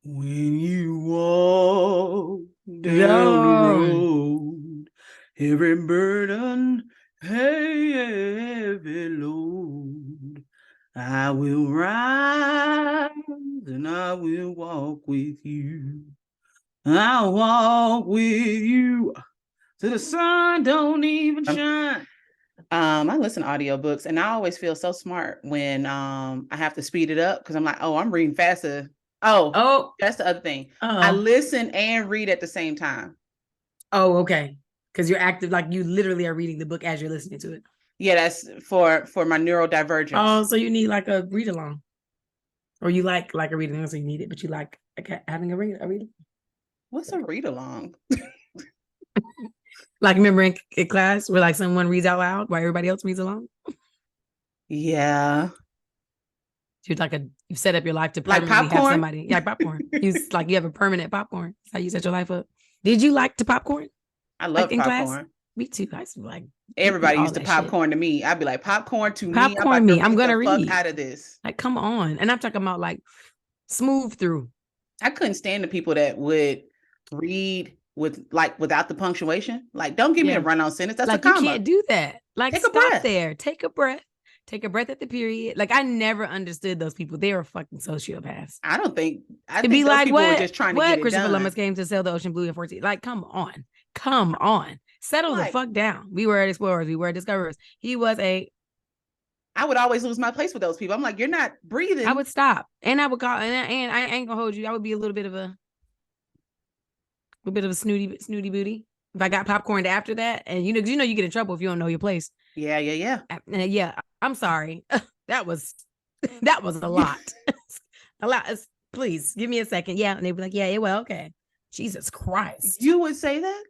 When you walk down the Yeah. road, every burden, heavy load, I will rise and I will walk with you. I'll walk with you till the sun don't even shine. I listen to audiobooks and I always feel so smart when I have to speed it up because I'm like, oh, I'm reading faster. Oh, Oh, that's the other thing. I oh, listen and read at the same time. oh, okay. Because you're active, like you literally are reading the book as you're listening to it. Yeah, that's for my neurodivergence. Oh, so you need like a read along, or you like a reading, so you need it, but you like having a read. What's a read along? Like remember in class where like someone reads out loud while everybody else reads along. Yeah. You're like you set up your life to Like permanently have popcorn? somebody. Yeah, popcorn. You have a permanent popcorn. That's how you set your life up. Did you like to popcorn I like love in class? popcorn. Me too. I used to like eat Everybody all used to that shit. popcorn to me. I'd be like, popcorn to me. I'm Popcorn about to me. I'm read the gonna fuck read. out of this. Like, come on. And I'm talking about like smooth through. I couldn't stand the people that would read with like without the punctuation. Like, don't give me a Yeah. run on sentence. That's a Like you comma. can't do that. Like Take a stop breath. there. Take a breath. Take a breath at the period. Like I never understood those people. They are fucking sociopaths. I don't think I To be think those like, people were what? just trying to get What? it Christopher Columbus done. came to sail the ocean blue in 14. Like, come on. Come on. Settle the Like, fuck down. We were explorers. We were discoverers. He was I would always lose my place with those people. I'm like, you're not I breathing. would stop. And I would call and I ain't gonna hold you. I would be a little bit of a snooty booty. If I got popcorned after that, and you get in trouble if you don't know your place. Yeah, yeah, Yeah, I'm sorry. that was that was a lot. yeah. a lot. Please give me a second. Yeah, and they'd be like, yeah, well, okay. Jesus Christ. You would say that?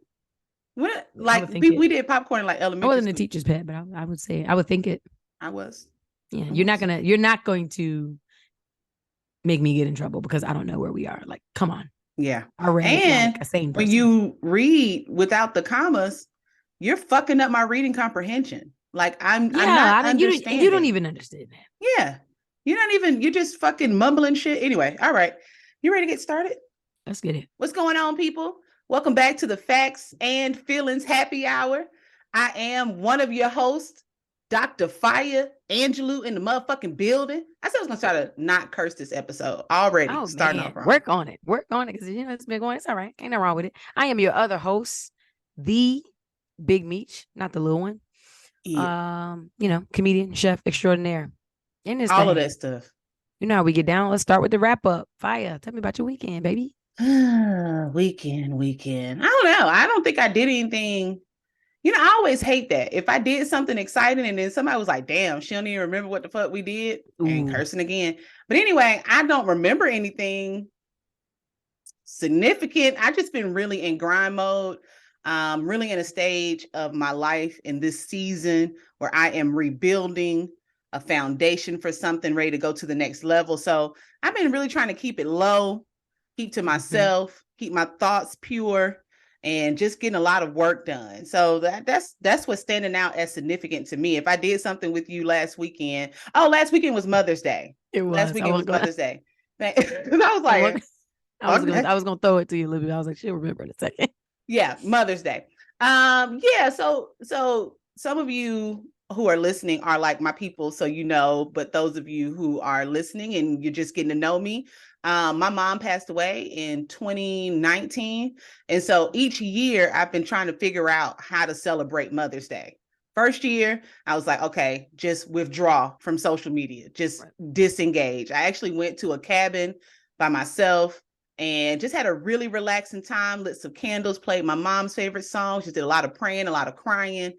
What? I would Like think it. we did popcorn in like I elementary wasn't a school. teacher's pet, but I would say I would think it. I was. Yeah, I you're not was. gonna you're not going to make me get in trouble because I don't know where we are. Like, come on. Yeah. I read it like And a sane when person. you read without the commas, you're fucking up my reading comprehension. Like I'm Yeah, not I don't. You don't understanding. even understand that. Yeah. You're just fucking mumbling shit. Anyway, all right. You ready to get started? Let's get it. What's going on, people? Welcome back to the Facts and Feelings Happy Hour. I am one of your hosts, Dr. Fire Angelou in the motherfucking building. I said I was gonna try to not curse this episode already, Oh starting man, off wrong. work on it. Work on it because it's been going. It's all right. Ain't nothing wrong with it. I am your other host, the Big Meech, not the little one. Yeah. Comedian, chef extraordinaire. In this All of thing, that stuff. you know how we get down. Let's start with the wrap up. Fire. Tell me about your weekend, baby. Weekend. I don't know. I don't think I did anything. I always hate that. If I did something exciting and then somebody was like, damn, she don't even remember what the fuck we did, and Ooh. cursing again. But anyway, I don't remember anything significant. I just been really in grind mode, really in a stage of my life in this season where I am rebuilding a foundation for something ready to go to the next level. So I've been really trying to keep it low, keep to myself, keep my thoughts pure, and just getting a lot of work done. So that's what's standing out as significant to me. If I did something with you last weekend was Mother's Day. It was. Last weekend was Mother's Day. I was like, I was gonna throw it to you, Libby. I was like, she'll remember in a second. yeah, Mother's Day. Yeah, so some of you who are listening are like my people, so but those of you who are listening and you're just getting to know me, my mom passed away in 2019. And so each year I've been trying to figure out how to celebrate Mother's Day. First year, I was like, okay, just withdraw from social media, just disengage. I actually went to a cabin by myself and just had a really relaxing time, lit some candles, played my mom's favorite songs, just did a lot of praying, a lot of crying.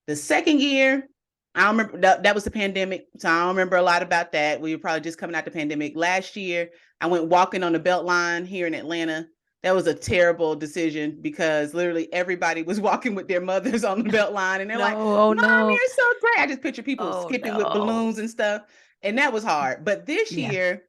The second year, I don't remember, that was the pandemic, so I don't remember a lot about that. We were probably just coming out the pandemic. Last year, I went walking on the Beltline here in Atlanta. That was a terrible decision because literally everybody was walking with their mothers on the Beltline, and they're like, Oh Mom, no. you're so great. I just picture people Oh skipping with no. balloons and stuff, and that was hard. But this Yeah. year,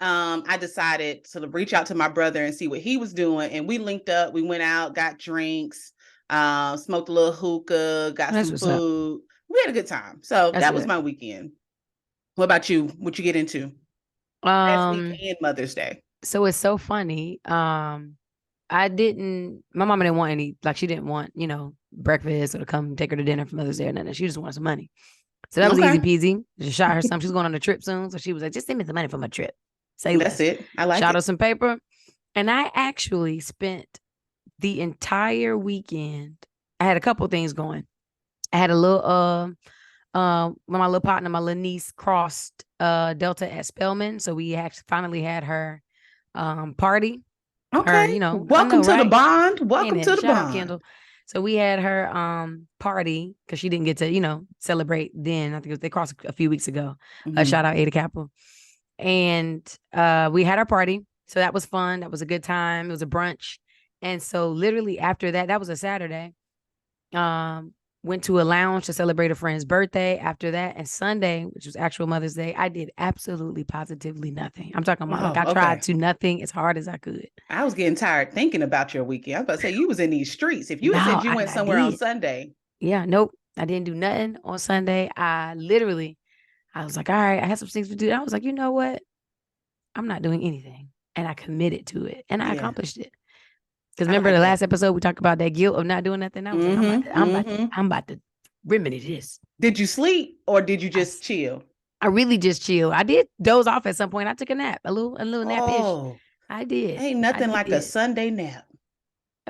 I decided to reach out to my brother and see what he was doing, and we linked up. We went out, got drinks, smoked a little hookah, got That's some what's up. food. We had a good time. So That's that was good. my weekend. What about you? What you get into? Last week Um, and Mother's Day. So it's so funny. My mama didn't want any, like she didn't want, breakfast or to come take her to dinner for Mother's Day or nothing. She just wanted some money. So that was Okay. easy peasy. Just shot her some. She's going on a trip soon. So she was like, just send me some money for my trip. Say That's less. it. I like Shot it. her some paper. And I actually spent the entire weekend. I had a couple things going. I had a little when my little partner, my little niece crossed Delta at Spelman. So we actually finally had her party. Her, Okay. I Welcome know, to the right? bond. Ain't Welcome to it? the Shout out bond. Kendall. So we had her party because she didn't get to, celebrate then. I think they crossed a few weeks ago. Mhm. Shout out Ada Capel. And we had our party. So that was fun. That was a good time. It was a brunch. And so literally after that, that was a Saturday. Went to a lounge to celebrate a friend's birthday after that. And Sunday, which was actual Mother's Day, I did absolutely positively nothing. I'm talking about like I Oh, tried okay. to nothing as hard as I could. I was getting tired thinking about your weekend. I was about to say you was in these streets. If you had No, said you went I somewhere on did. Sunday, Yeah, nope. I didn't do nothing on Sunday. I was like, all right, I had some things to do. I was like, you know what? I'm not doing anything. And I committed to it and I yeah, accomplished it. Because I remember like the that. last episode we talked about that guilt of not doing nothing. I was like, I'm about to remedy this. Did you sleep or did you I, just chill? I really just chilled. I did doze off at some point. I took a nap, a little nap-ish. Oh, I did. ain't nothing like a Sunday nap.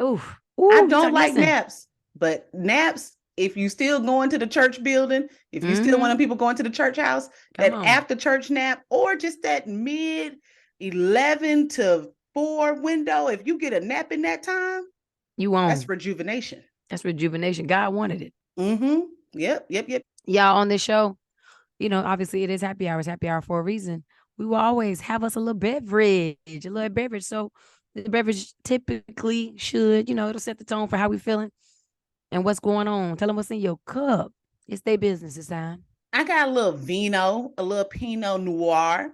Oof. I Ooh, don't like listen. naps, but naps, if you still going to the church building, if you still one of people going to the church house, that after church nap or just that mid 11 to 4 window, if you get a nap in that time, that's rejuvenation. That's rejuvenation. God wanted it. Yep. Y'all on this show, obviously it is happy hour. It's happy hour for a reason. We will always have us a little beverage. So the beverage typically should, it'll set the tone for how we feeling and what's going on. Tell them what's in your cup. It's their business this time. I got a little vino, a little Pinot Noir.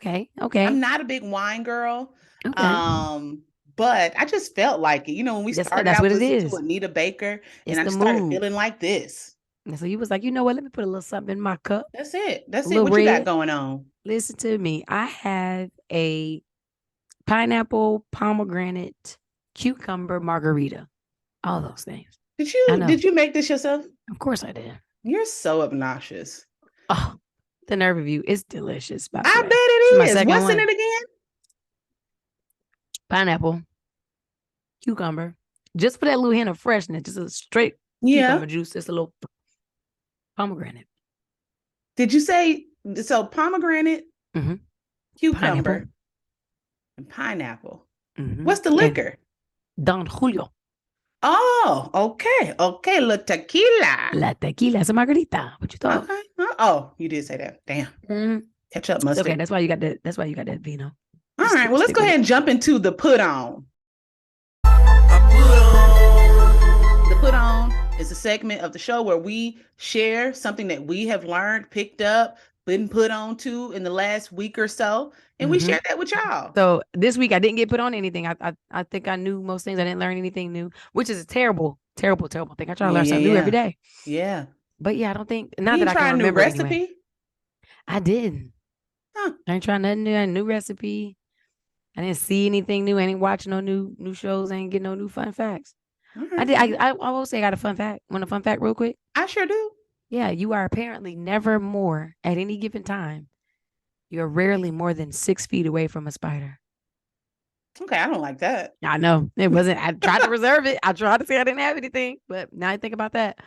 Okay. I'm not a big wine girl. Okay. But I just felt like it. When we started that's out what it listening to is. Anita Baker, It's and I the started mood. feeling like this. And so you was like, you know what? Let me put a little something in my cup. That's it. That's A it. What little you got red. going on? Listen to me. I have a pineapple, pomegranate, cucumber margarita. All those things. Did you make this yourself? Of course I did. You're so obnoxious. Oh, the nerve of you. It's delicious. By the I way. bet it is. What's in it again? Pineapple, cucumber. Just for that little hint of freshness. Just a straight cucumber juice. Just a little pomegranate. Did you say so? Pomegranate, cucumber, and pineapple. What's the liquor? Don Julio. Oh, okay. La tequila. La tequila. It's a margarita. What you thought? Okay. Oh, you did say that. Damn. Catch up, mustard. Okay, that's why you got that. That's why you got that vino. All right. Well, let's go ahead and jump into the put on. The put on is a segment of the show where we share something that we have learned, picked up, been put on to in the last week or so, and we share that with y'all. So this week I didn't get put on anything. I think I knew most things. I didn't learn anything new, which is a terrible thing. I try to learn something new every day. Yeah. But yeah, I don't think that I can remember. A new recipe? Anyway. I didn't. Huh. I ain't trying nothing new. A new recipe. I didn't see anything new. I ain't watch no new shows. I ain't get no new fun facts. I did. I will say I got a fun fact. Want a fun fact real quick? I sure do. Yeah, you are apparently never more at any given time. You're rarely more than 6 feet away from a spider. Okay, I don't like that. I know it wasn't. I tried to reserve it. I tried to say I didn't have anything, but now I think about that.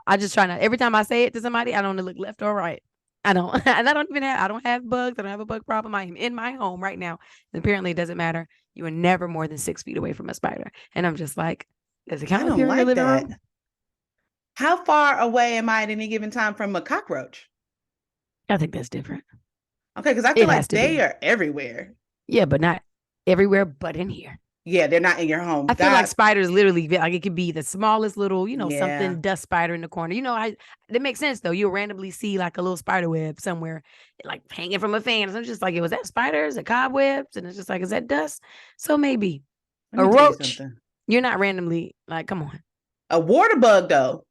I just try to. Every time I say it to somebody, I don't look left or right. I don't, and I don't have bugs. I don't have a bug problem. I am in my home right now. And apparently it doesn't matter. You are never more than 6 feet away from a spider. And I'm just like, does it count if you're in your living room? How far away am I at any given time from a cockroach? I think that's different. Okay, because I feel like they are everywhere. Yeah, but not everywhere but in here. Yeah, they're not in your home. I feel like spiders literally, like it could be the smallest little, something dust spider in the corner. That makes sense though. You'll randomly see like a little spider web somewhere, like hanging from a fan. So I'm just like, was that spiders or cobwebs? And it's just like, is that dust? So maybe a roach. You're not randomly like, come on. A water bug though.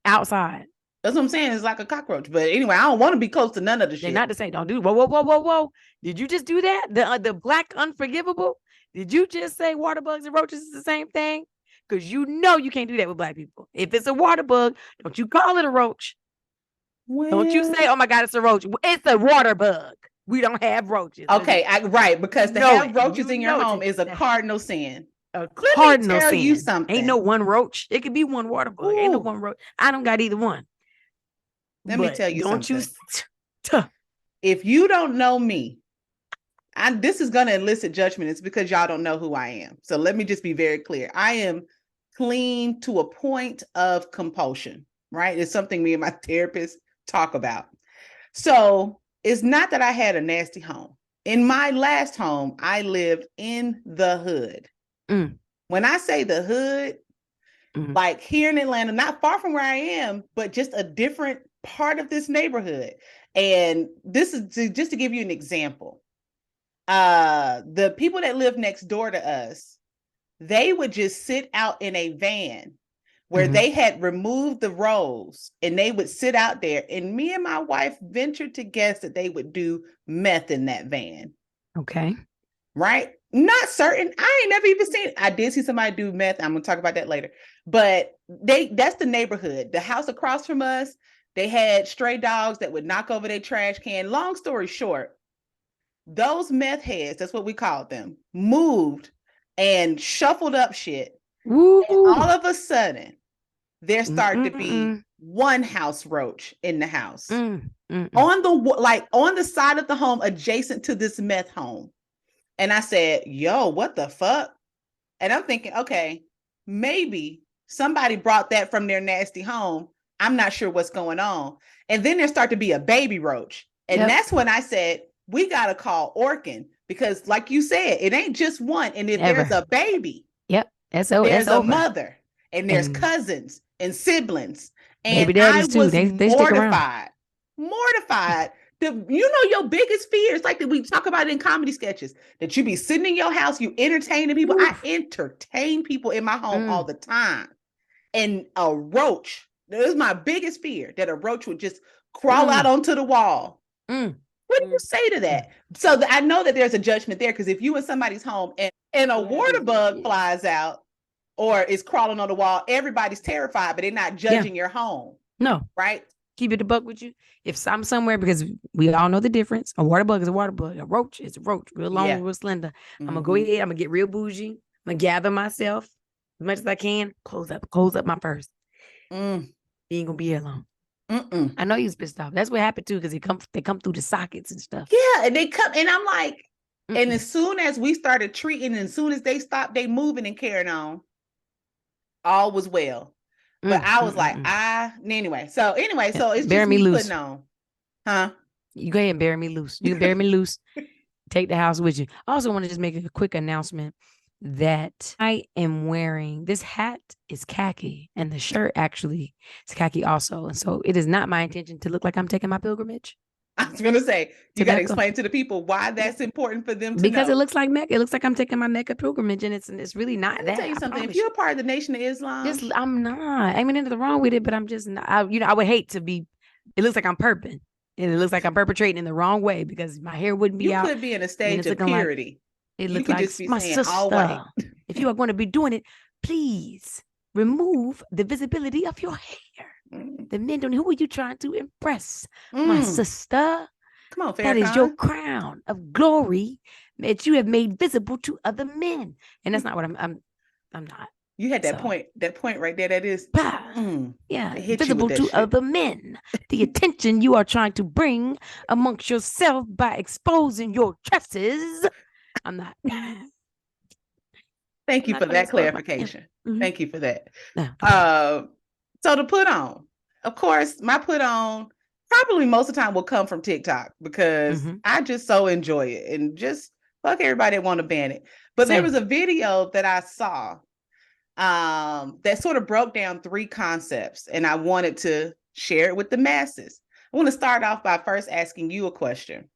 Outside. That's what I'm saying. It's like a cockroach. But anyway, I don't want to be close to none of the They're shit. not to say, don't do, whoa. Did you just do that? The black unforgivable? Did you just say water bugs and roaches is the same thing? Because you know you can't do that with black people. If it's a water bug, don't you call it a roach. Don't you say, oh my God, it's a roach. It's a water bug. We don't have roaches. Okay, right. Because to have roaches in your home is a cardinal sin. A Let me cardinal tell you sin. something. Ain't no one roach. It could be one water bug. Ain't no one roach. I don't got either one. Let me tell you something. Don't you? If you don't know me, this is going to elicit judgment. It's because y'all don't know who I am. So let me just be very clear. I am clean to a point of compulsion, right? It's something me and my therapist talk about. So it's not that I had a nasty home. In my last home, I lived in the hood. When I say the hood, like here in Atlanta, not far from where I am, but just a different part of this neighborhood. And this is just to give you an example. The people that live next door to us, they would just sit out in a van where they had removed the rolls, and they would sit out there, and me and my wife ventured to guess that they would do meth in that van. Okay. Right? Not certain. I ain't never even seen it. I did see somebody do meth. I'm gonna talk about that later. But that's the neighborhood. The house across from us, they had stray dogs that would knock over their trash can. Long story short, those meth heads, that's what we called them, moved and shuffled up shit. And all of a sudden, there started to be one house roach in the house. On the side of the home adjacent to this meth home. And I said, yo, what the fuck? And I'm thinking, okay, maybe somebody brought that from their nasty home. I'm not sure what's going on. And then there started to be a baby roach. And that's when I said, we got to call Orkin, because like you said, it ain't just one. And if there's a baby, there's a mother, and there's cousins and siblings. And baby daddies I was too. They mortified. Your biggest fears, like that we talk about in comedy sketches, that you be sitting in your house, you entertaining people. I entertain people in my home all the time. And a roach, that is my biggest fear, that a roach would just crawl out onto the wall. What do you say to that? So I know that there's a judgment there, because if you in somebody's home and a water bug flies out or is crawling on the wall, everybody's terrified, but they're not judging your home. No. Right? Keep it a buck with you. If I'm somewhere, because we all know the difference. A water bug is a water bug. A roach is a roach. Real long, real slender. I'm going to go ahead. I'm going to get real bougie. I'm going to gather myself as much as I can. Close up my purse. You ain't going to be here long. I know you was pissed off. That's what happened too, because they come through the sockets and stuff. Yeah, and they come, and I'm like, and as soon as we started treating, and as soon as they stopped, they moving and carrying on, all was well. But I was like, anyway. So it's just me putting on. Huh? You go ahead and bury me loose. You can bury me loose. Take the house with you. I also want to just make a quick announcement that I am wearing, this hat is khaki and the shirt actually is khaki also. And so it is not my intention to look like I'm taking my pilgrimage. I was going to say, you got to explain to the people why that's important for them to because know. It looks like Mecca. It looks like I'm taking my Mecca pilgrimage, and it's really not that. Let me tell you something. If you're a part of the Nation of Islam, I'm not. I mean, nothing wrong with it, but I'm just not. I would hate to be. It looks like I'm perping, and it looks like I'm perpetrating in the wrong way, because my hair wouldn't be out. You could be in a stage of purity. It looks like just be my sister. All white. If you are going to be doing it, please remove the visibility of your hair. The men don't. Who are you trying to impress, my sister? Come on, Farrakhan. That is your crown of glory that you have made visible to other men, and that's not what I'm not. You had that point right there. That is, visible to other men. The attention you are trying to bring amongst yourself by exposing your tresses. I'm not. Thank you for that clarification. Thank you for that. So to put on, of course, my put on probably most of the time will come from TikTok, because I just so enjoy it, and just fuck everybody that want to ban it. But there was a video that I saw that sort of broke down 3 concepts, and I wanted to share it with the masses. I want to start off by first asking you a question.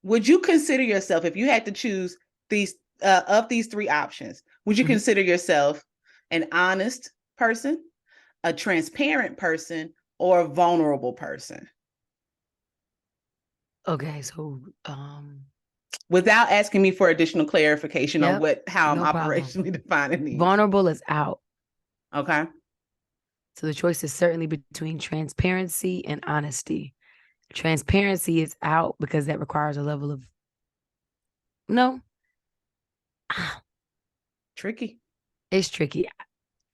Would you consider yourself, if you had to choose these 3 options, would you consider yourself an honest person, a transparent person, or a vulnerable person? Okay, so Without asking me for additional clarification on how I'm no problem. operationally defining these. Vulnerable is out. Okay. So the choice is certainly between transparency and honesty. Transparency is out because that requires a level of no. Tricky. It's tricky.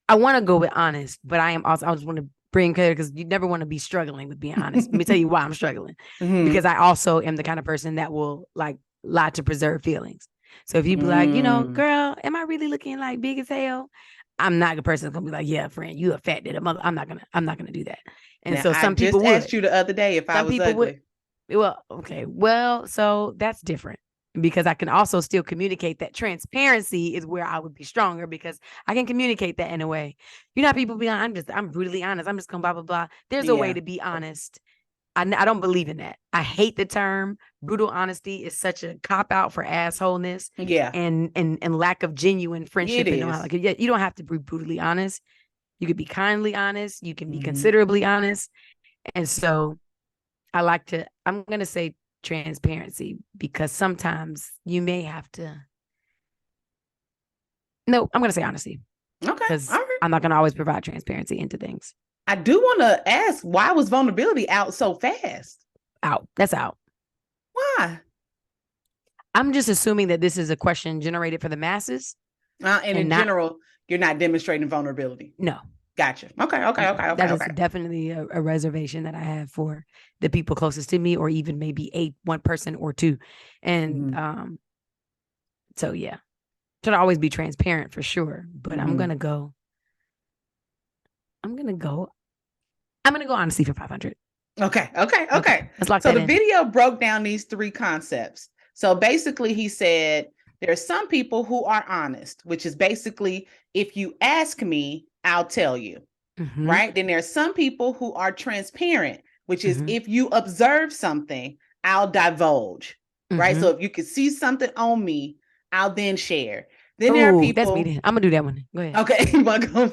I want to go with honest, but I just want to bring clear because you never want to be struggling with being honest. Let me tell you why I'm struggling. Because I also am the kind of person that will like lie to preserve feelings. So if you be like, girl, am I really looking like big as hell? I'm not a person that's gonna be like, yeah, friend, you a fat little mother. I'm not gonna do that. And now, so some people just asked you the other day if I was ugly. Well, okay. Well, so that's different because I can also still communicate that transparency is where I would be stronger because I can communicate that in a way. You know how people be like, I'm brutally honest. I'm just gonna blah, blah, blah. There's a way to be honest. I don't believe in that. I hate the term. Brutal honesty is such a cop out for assholeness. Yeah. And lack of genuine friendship. It is. Like, you don't have to be brutally honest. You could be kindly honest. You can be considerably honest. And so I'm going to say transparency because sometimes you may have to. No, I'm going to say honesty. Okay. Because I'm not going to always provide transparency into things. I do want to ask, why was vulnerability out so fast? Out. That's out. Why? I'm just assuming that this is a question generated for the masses. And in general, you're not demonstrating vulnerability. No. Gotcha. Okay. That is definitely a reservation that I have for the people closest to me, or even maybe one person or two. And so yeah, try to always be transparent for sure. But I'm gonna go honesty for 500. Okay. Let's lock so that the in. video broke down these 3 concepts. So basically, he said there are some people who are honest, which is basically, if you ask me, I'll tell you. Right? Then there's some people who are transparent, which is if you observe something, I'll divulge. Right? So if you can see something on me, I'll then share. Then there are people. That's me. Then I'm gonna do that one. Go ahead. Okay, welcome.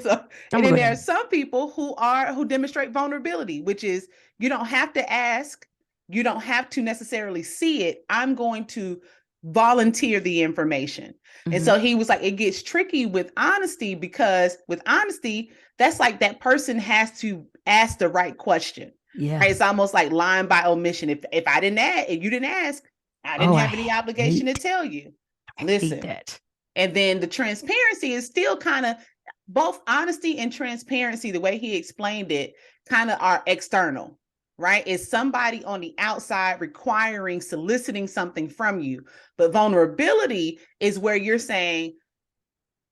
And then there are some people who demonstrate vulnerability, which is you don't have to ask, you don't have to necessarily see it. I'm going to volunteer the information. And so he was like, it gets tricky with honesty because with honesty, that's like that person has to ask the right question. Yeah. Right? It's almost like lying by omission. If I didn't ask, if you didn't ask, I didn't have any obligation to tell you. Listen. That. And then the transparency is still kind of both honesty and transparency, the way he explained it, kind of are external, right? It's somebody on the outside soliciting something from you. But vulnerability is where you're saying,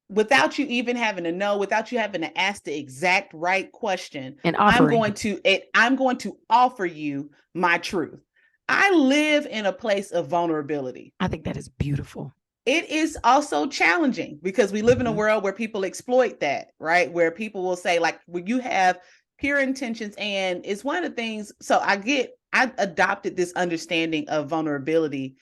without you even having to know, without you having to ask the exact right question, and I'm going to offer you my truth. I live in a place of vulnerability. I think that is beautiful. It is also challenging because we live in a world where people exploit that, right? Where people will say, like, when you have pure intentions, and it's one of the things. So I adopted this understanding of vulnerability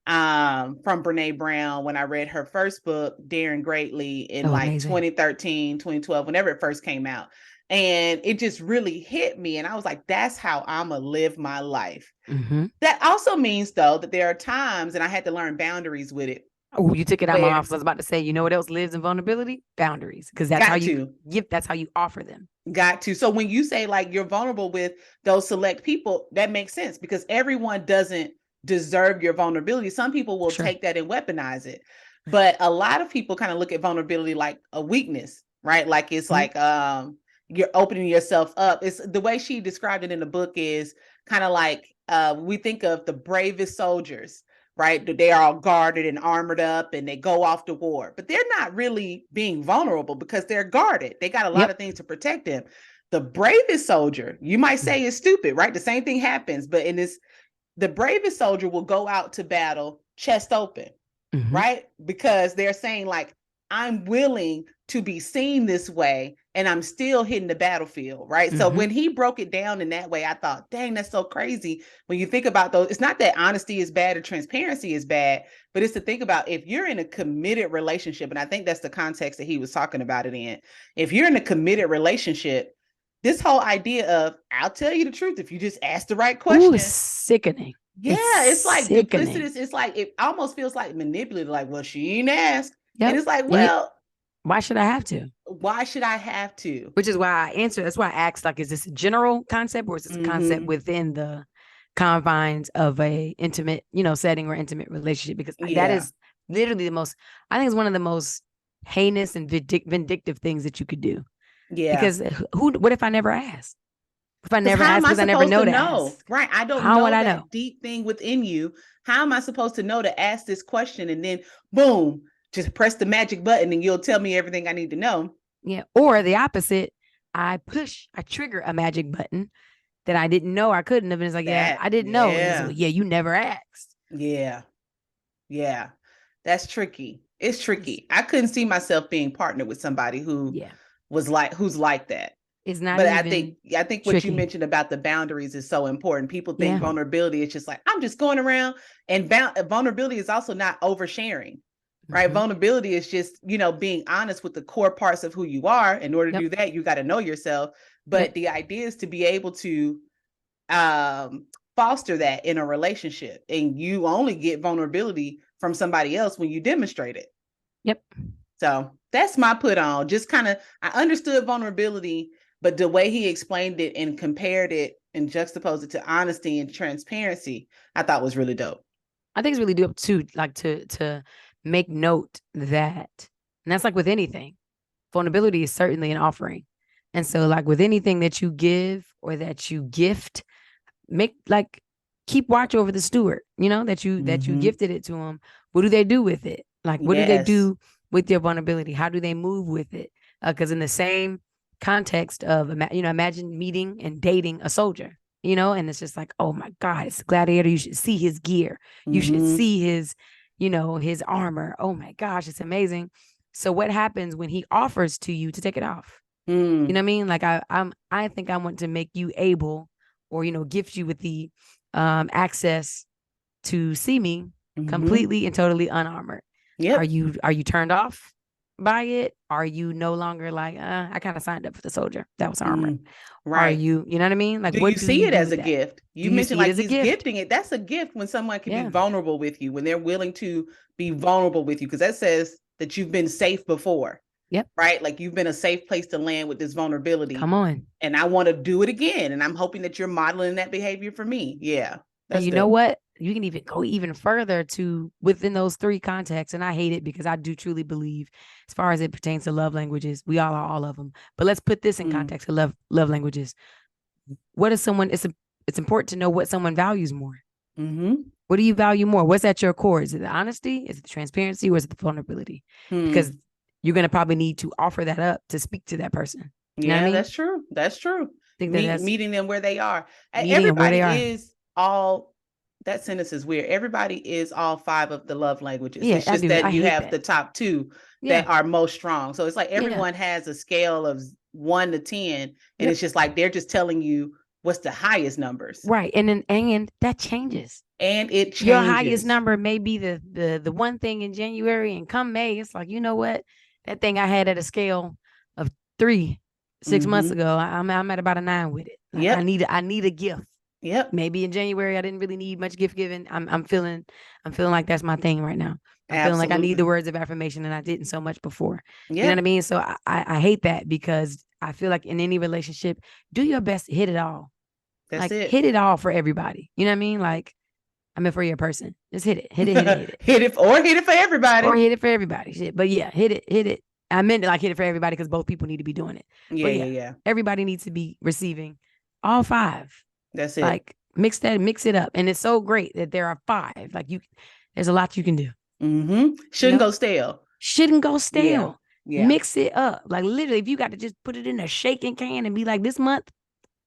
from Brene Brown when I read her first book, Daring Greatly, in amazing. 2013, 2012, whenever it first came out. And it just really hit me. And I was like, that's how I'm going to live my life. That also means, though, that there are times, and I had to learn boundaries with it. Oh, you took it out of my mouth. I was about to say, you know what else lives in vulnerability? Boundaries. Because that's how you give, that's how you offer them. Got to. So when you say like you're vulnerable with those select people, that makes sense because everyone doesn't deserve your vulnerability. Some people will take that and weaponize it. But a lot of people kind of look at vulnerability like a weakness, right? Like it's like you're opening yourself up. It's the way she described it in the book is kind of like we think of the bravest soldiers, right? They are all guarded and armored up and they go off to war, but they're not really being vulnerable because they're guarded. They got a lot of things to protect them. The bravest soldier, you might say, is stupid, right? The same thing happens, but the bravest soldier will go out to battle chest open, right? Because they're saying like, I'm willing to be seen this way and I'm still hitting the battlefield, right? So when he broke it down in that way, I thought, dang, that's so crazy. When you think about those, it's not that honesty is bad or transparency is bad, but it's to think about if you're in a committed relationship, and I think that's the context that he was talking about it in. If you're in a committed relationship, this whole idea of I'll tell you the truth if you just ask the right Ooh, it's question. sickening. Yeah, it's like sickening. duplicitous. It's like it almost feels like manipulative. Like, well, she ain't asked, and Yep. it's like, And well, why should I have to? why should I have to? Which is why I answer. That's why I asked, like, is this a general concept or is this a concept within the confines of a intimate, setting or intimate relationship? Because that is literally the most, I think it's one of the most heinous and vindictive things that you could do. Yeah. Because what if I never ask? If I never ask, because I never know to ask. Right. I don't know that deep thing within you. How am I supposed to know to ask this question? And then boom, just press the magic button and you'll tell me everything I need to know. Yeah. Or the opposite. I trigger a magic button that I didn't know I couldn't have. And it's like, I didn't know. And like, you never asked. Yeah. Yeah. That's tricky. It's tricky. I couldn't see myself being partnered with somebody who who's like that. It's not. But I think what you mentioned about the boundaries is so important. People think vulnerability is just like, I'm just going around, and vulnerability is also not oversharing, right? Vulnerability is just, being honest with the core parts of who you are. In order to do that, you got to know yourself. But the idea is to be able to foster that in a relationship, and you only get vulnerability from somebody else when you demonstrate it. Yep. So that's my put on. Just kind of, I understood vulnerability, but the way he explained it and compared it and juxtaposed it to honesty and transparency, I thought was really dope. I think it's really dope too, like to make note that, and that's like with anything, vulnerability is certainly an offering. And so like with anything that you give or that you gift, keep watch over the steward, that you gifted it to them. What do they do with it? Like, what do they do with your vulnerability? How do they move with it? Because in the same context of, imagine meeting and dating a soldier, and it's just like, oh my God, it's a gladiator. You should see his gear. You should see his, his armor. Oh my gosh, it's amazing. So what happens when he offers to you to take it off? You know what I mean? Like I think I want to make you able, or, gift you with the access to see me completely and totally unarmored. Yep. Are you turned off by it? Are you no longer like, I kind of signed up for the soldier that was armored? Right. Are you know what I mean? Like, do you see it as a gift? You mentioned like he's gifting it. That's a gift when someone can be vulnerable with you, when they're willing to be vulnerable with you, because that says that you've been safe before. Yep. Right. Like you've been a safe place to land with this vulnerability. Come on. And I want to do it again. And I'm hoping that you're modeling that behavior for me. Yeah. And you know what? You can even go even further to within those three contexts. And I hate it because I do truly believe, as far as it pertains to love languages, we all are all of them. But let's put this in context of love languages. What is someone? It's important to know what someone values more. What do you value more? What's at your core? Is it the honesty? Is it the transparency? Or is it the vulnerability? Because you're going to probably need to offer that up to speak to that person. You know what I mean? That's true. That's true. Meeting them where they are. Everybody is all, that sentence is weird. Everybody is all five of the love languages. Yeah, it's just that you have the top two that are most strong. So it's like everyone has a scale of 1 to 10. And it's just like, they're just telling you what's the highest numbers. Right. And that changes. And it changes. Your highest number may be the one thing in January, and come May, it's like, you know what? That thing I had at a scale of 3 6 months ago, I'm at about a 9 with it. Like, I need a gift. Yep. Maybe in January I didn't really need much gift giving. I'm feeling like that's my thing right now. I'm feeling like I need the words of affirmation, and I didn't so much before. You know what I mean? So I hate that, because I feel like in any relationship, do your best to hit it all. That's it. Hit it all for everybody. You know what I mean? Like, I mean, for your person, just hit it. Hit it for everybody. Shit. But yeah, hit it. I meant to like hit it for everybody, because both people need to be doing it. Yeah. Everybody needs to be receiving all 5. That's it. Like mix it up. And it's so great that there are 5. Like there's a lot you can do. Shouldn't go stale. Yeah. Mix it up. Like literally, if you got to just put it in a shaking can and be like, this month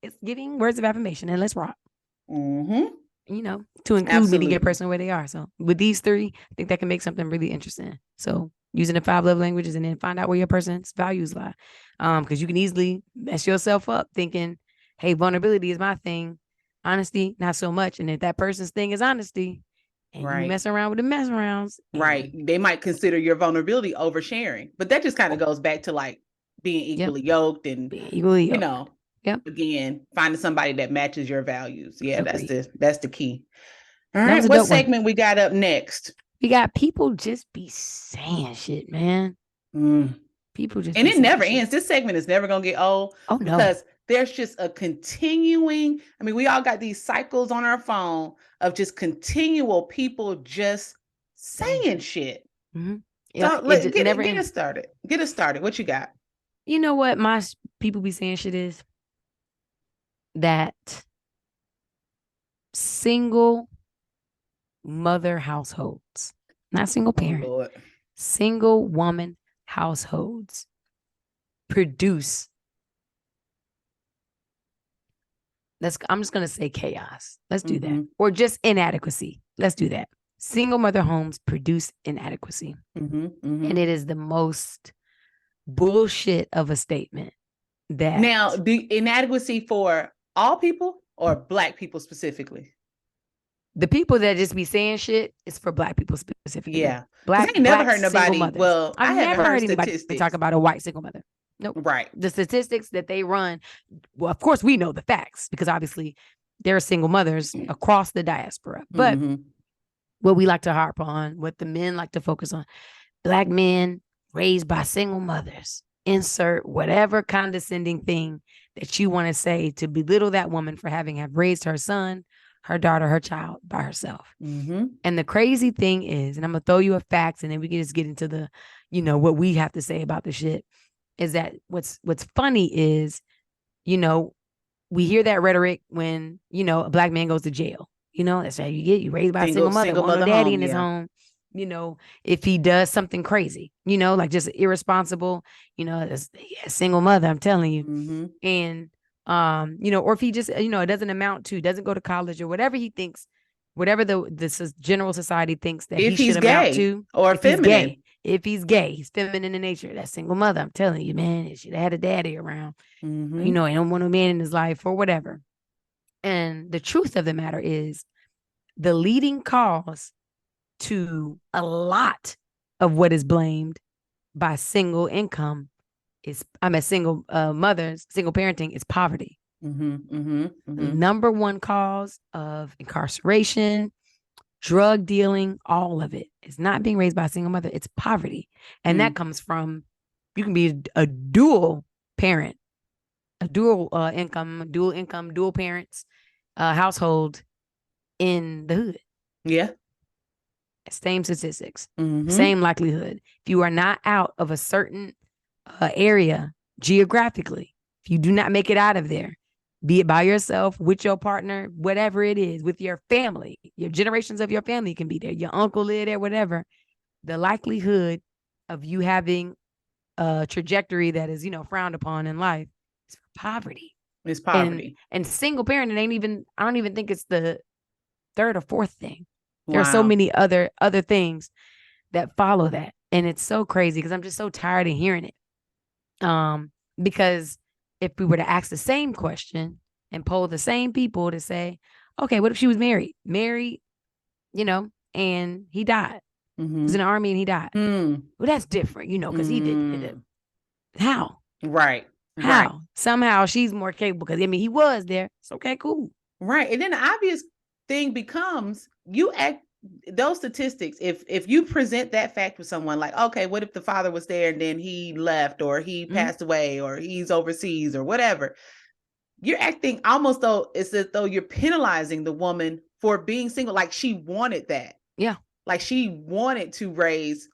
it's giving words of affirmation, and let's rock. To include meeting your person where they are. So with these 3, I think that can make something really interesting. So using the 5 love languages, and then find out where your person's values lie. Because you can easily mess yourself up thinking, hey, vulnerability is my thing. Honesty, not so much. And if that person's thing is honesty, and you mess around with the mess arounds. Right. They might consider your vulnerability oversharing. But that just kind of goes back to like being equally yoked and, Yep. Again, finding somebody that matches your values. Yeah, Agreed. that's the key. All That right, was a what dope one. segment we got up next? We got people just be saying shit, man. People just And be it saying never shit. ends. This segment is never gonna get old. Oh, no. Because there's just a continuing, I mean, we all got these cycles on our phone of just continual people just saying shit. Mm-hmm. So It get never it ends. started. Get it started. What you got? You know what my people be saying shit is? That single mother households, not single parent, Lord. single woman households produce. I'm just gonna say chaos. Let's do that. Or just inadequacy. Let's do that. Single mother homes produce inadequacy. And it is the most bullshit of a statement. That now, the inadequacy for all people or Black people specifically? The people that just be saying shit is for Black people specifically. Yeah. Black, I never Black heard nobody. mothers. Well, I've never heard anybody talk about a white single mother. Nope. Right. The statistics that they run, well, of course, we know the facts because obviously there are single mothers across the diaspora. But what we like to harp on, what the men like to focus on, Black men raised by single mothers. Insert whatever condescending thing that you want to say to belittle that woman for having have raised her son, her daughter, her child by herself. And the crazy thing is, and I'm gonna throw you a fact, and then we can just get into the, what we have to say about the shit. Is that what's funny is, we hear that rhetoric when a Black man goes to jail. That's how you get you raised by a single mother, no daddy in his home. If he does something crazy, like just irresponsible, a single mother, I'm telling you. And, or if he just, it doesn't amount to, doesn't go to college or whatever he thinks, whatever the general society thinks that he should amount to. Or feminine. If he's gay, he's feminine in nature. That single mother, I'm telling you, man, he should have had a daddy around. He don't want a man in his life or whatever. And the truth of the matter is the leading cause to a lot of what is blamed by single income single mothers, single parenting is poverty. The number one cause of incarceration, drug dealing, all of it is not being raised by a single mother. It's poverty. And that comes from, you can be a dual parent, a dual income, dual parents household in the hood. Yeah. Same statistics, same likelihood. If you are not out of a certain area geographically, if you do not make it out of there, be it by yourself, with your partner, whatever it is, with your family, your generations of your family can be there, your uncle live there, whatever, the likelihood of you having a trajectory that is, frowned upon in life is poverty. It's poverty. And single parent, I don't even think it's the third or fourth thing. There are so many other things that follow that. And it's so crazy because I'm just so tired of hearing it. Because if we were to ask the same question and poll the same people to say, okay, what if she was married, and he died. He was in the army and he died. Well, that's different, because he did it. How? Right. How? Right. Somehow she's more capable because, he was there. It's okay, cool. Right. And then the obvious thing becomes those statistics, if you present that fact with someone like, okay, what if the father was there and then he left or he passed away or he's overseas or whatever, you're acting almost though it's as though you're penalizing the woman for being single, like she wanted that. Yeah. Like she wanted to raise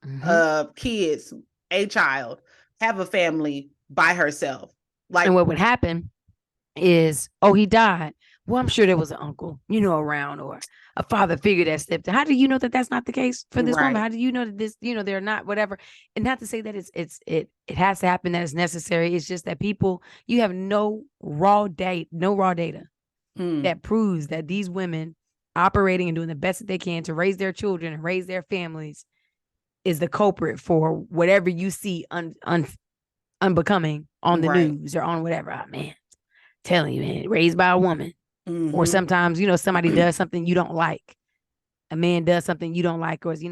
kids, a child, have a family by herself. And what would happen is, he died. Well, I'm sure there was an uncle, around, or a father figure that stepped in. How do you know that that's not the case for this woman? How do you know that this, they're not whatever? And not to say that it has to happen, that it's necessary. It's just that people, you have no raw data that proves that these women operating and doing the best that they can to raise their children and raise their families is the culprit for whatever you see unbecoming on the news or on whatever. Oh, man, telling you, man, raised by a woman. Or sometimes, somebody does something you don't like. A man does something you don't like, or that's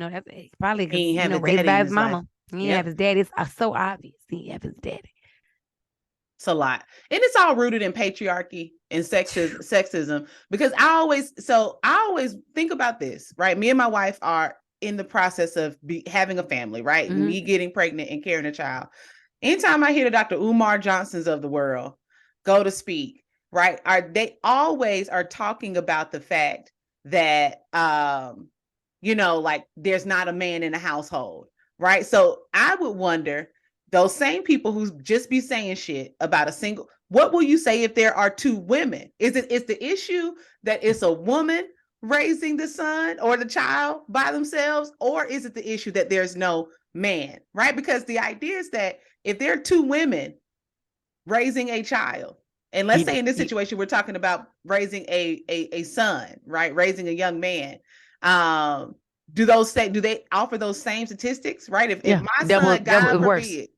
probably because raised by his mama. He didn't have his daddy. It's so obvious. He didn't have his daddy. It's a lot. And it's all rooted in patriarchy and sexism, because I always think about this, right? Me and my wife are in the process of having a family, right? Mhm. Me getting pregnant and carrying a child. Anytime I hear the Dr. Umar Johnsons of the world go to speak, right? They always are talking about the fact that, like there's not a man in the household, right? So I would wonder, those same people who just be saying shit about a single, what will you say if there are two women? Is the issue that it's a woman raising the son or the child by themselves, or is it the issue that there's no man, right? Because the idea is that if there are two women raising a child, and let's say in this situation we're talking about raising a son, right? Raising a young man. Do they offer those same statistics, right? If my son, God forbid,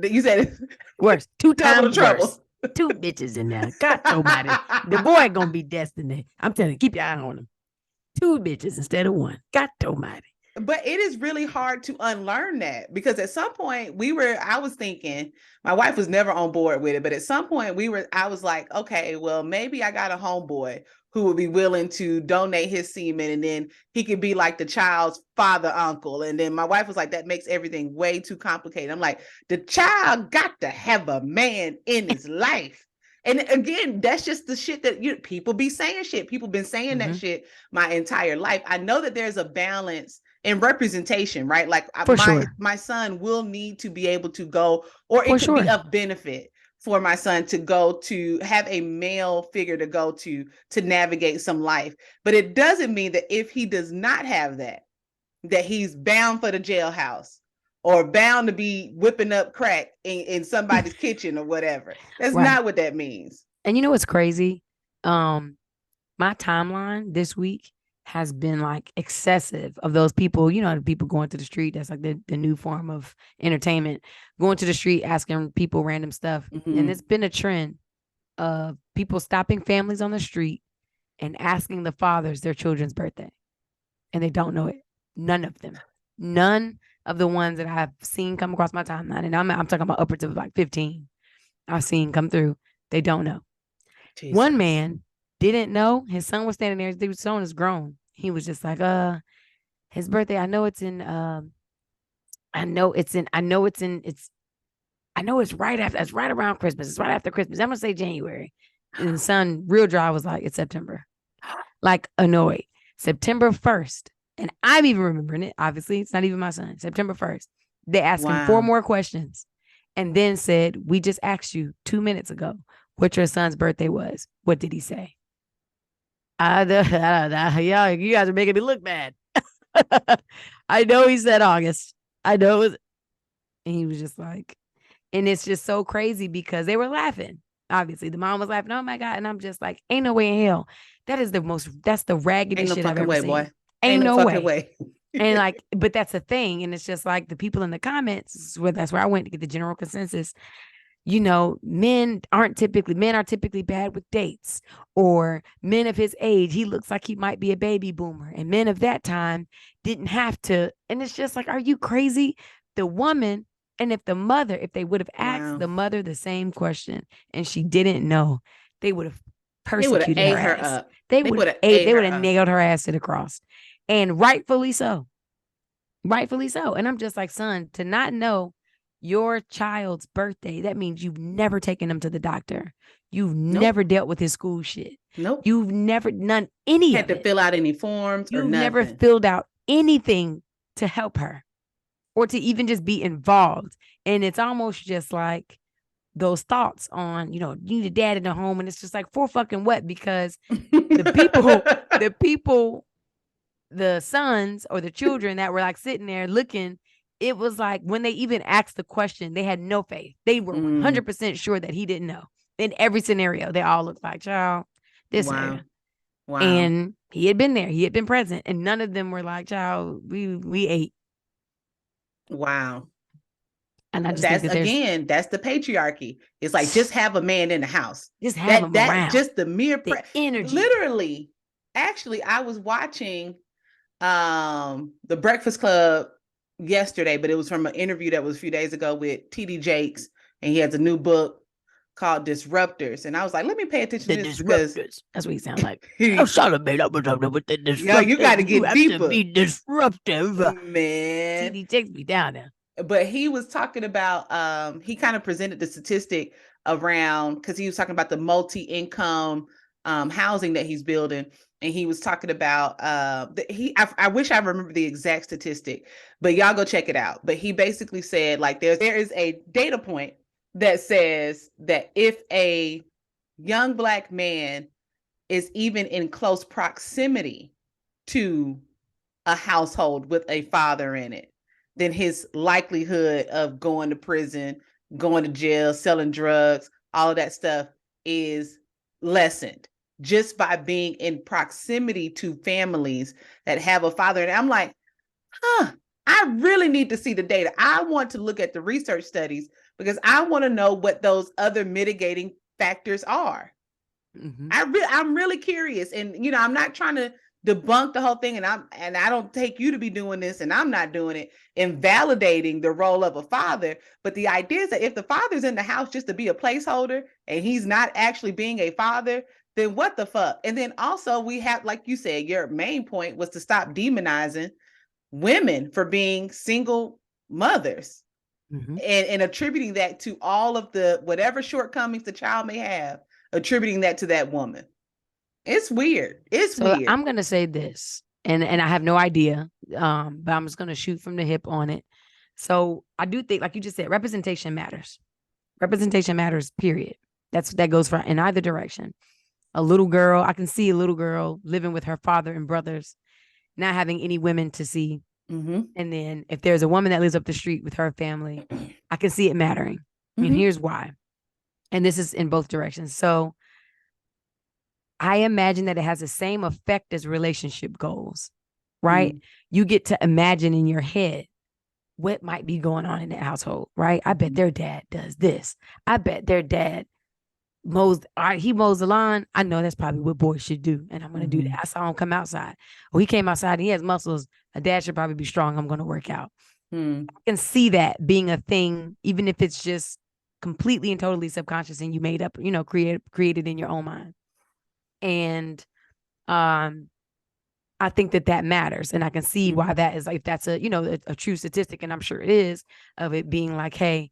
you said worse, two times trouble. Worse. Two bitches in there. God almighty. The boy gonna be destined. I'm telling you, keep your eye on him. Two bitches instead of one. God almighty. But it is really hard to unlearn that, because at some point I was thinking, my wife was never on board with it, but at some point I was like, okay, well, maybe I got a homeboy who would be willing to donate his semen, and then he could be like the child's father, uncle. And then my wife was like, that makes everything way too complicated. I'm like, the child got to have a man in his life. And again, that's just the shit that people be saying shit. People been saying that shit my entire life. I know that there's a balance in representation, right? Like my son will need to be able to go, or it could be of benefit for my son to go to have a male figure to go to navigate some life. But it doesn't mean that if he does not have that he's bound for the jailhouse or bound to be whipping up crack in somebody's kitchen or whatever. That's not what that means. And you know what's crazy? My timeline this week has been like excessive of those people, the people going to the street. That's like the new form of entertainment, going to the street, asking people random stuff. Mm-hmm. And it's been a trend of people stopping families on the street and asking the fathers their children's birthday. And they don't know it. None of them. None of the ones that I've seen come across my timeline. And I'm talking about upwards of like 15 I've seen come through. They don't know. Jesus. One man didn't know. His son was standing there. His son is grown. He was just like, his birthday, I know it's right around Christmas. It's right after Christmas. I'm going to say January. And the son, real dry, was like, it's September. Like annoyed. September 1st. And I'm even remembering it. Obviously, it's not even my son. September 1st. They asked him 4 more questions and then said, we just asked you 2 minutes ago what your son's birthday was. What did he say? Yeah, you guys are making me look bad. I know he said August. I know. And he was just like, and it's just so crazy because they were laughing. Obviously, the mom was laughing. Oh my God. And I'm just like, ain't no way in hell. That's the raggedest shit I've ever seen. Boy. Ain't no way. And like, but that's the thing. And it's just like the people in the comments, that's where I went to get the general consensus. Men are typically bad with dates, or men of his age, he looks like he might be a baby boomer, and men of that time didn't have to. And it's just like, are you crazy? The woman, and if they would have asked the mother the same question and she didn't know, they would have persecuted her ass. Up. They would have nailed her ass to the cross. And rightfully so. And I'm just like, son, to not know your child's birthday, that means you've never taken him to the doctor. You've never dealt with his school shit. Nope. You've never done any had to fill out any forms. You've never filled out anything to help her or to even just be involved. And it's almost just like those thoughts on, you need a dad in the home. And it's just like, for fucking what? Because the sons or the children that were like sitting there looking, it was like when they even asked the question, they had no faith. They were 100% sure that he didn't know. In every scenario, they all looked like, child, this nigga. Wow. And he had been there. He had been present. And none of them were like, child, we ate. Wow. And I just that's the patriarchy. It's like, just have a man in the house. Just have him around. Just the mere energy. Literally. Actually, I was watching the Breakfast Club yesterday, but it was from an interview that was a few days ago with TD Jakes, and he has a new book called Disruptors. And I was like, let me pay attention The to this because disruptors. That's what he sounds like. I'm Charlamagne. I'm talking with the yeah, you disruptors. got to get have deeper, to be disruptive. man. CD takes me down there. But he was talking about he kind of presented the statistic around because he was talking about the multi-income housing that he's building, and he was talking about I wish I remember the exact statistic, but y'all go check it out. But he basically said like there is a data point that says that if a young Black man is even in close proximity to a household with a father in it, then his likelihood of going to prison, going to jail, selling drugs, all of that stuff is lessened just by being in proximity to families that have a father. And I'm like, I really need to see the data. I want to look at the research studies because I want to know what those other mitigating factors are. Mm-hmm. I'm really curious. And, I'm not trying to debunk the whole thing, and I don't take you to be doing this, and I'm not doing it, invalidating the role of a father. But the idea is that if the father's in the house just to be a placeholder and he's not actually being a father, then what the fuck? And then also we have, like you said, your main point was to stop demonizing women for being single mothers, and attributing that to all of the whatever shortcomings the child may have, attributing that to that woman. It's weird. It's weird. I'm gonna say this, and I have no idea, but I'm just gonna shoot from the hip on it. So I do think, like you just said, representation matters. Representation matters, period. That goes for in either direction. A little girl, I can see a little girl living with her father and brothers, not having any women to see. Mm-hmm. And then if there's a woman that lives up the street with her family, I can see it mattering. Mm-hmm. And here's why. And this is in both directions. So I imagine that it has the same effect as relationship goals, right? You get to imagine in your head what might be going on in that household, right? I bet their dad does this. I bet their dad mows the lawn. I know that's probably what boys should do. And I'm going to do that. I saw him come outside. Well, he came outside and he has muscles. A dad should probably be strong. I'm going to work out. I can see that being a thing, even if it's just completely and totally subconscious and you made up, created in your own mind. And I think that matters. And I can see why that is, like, that's a true statistic. And I'm sure it is, of it being like, hey,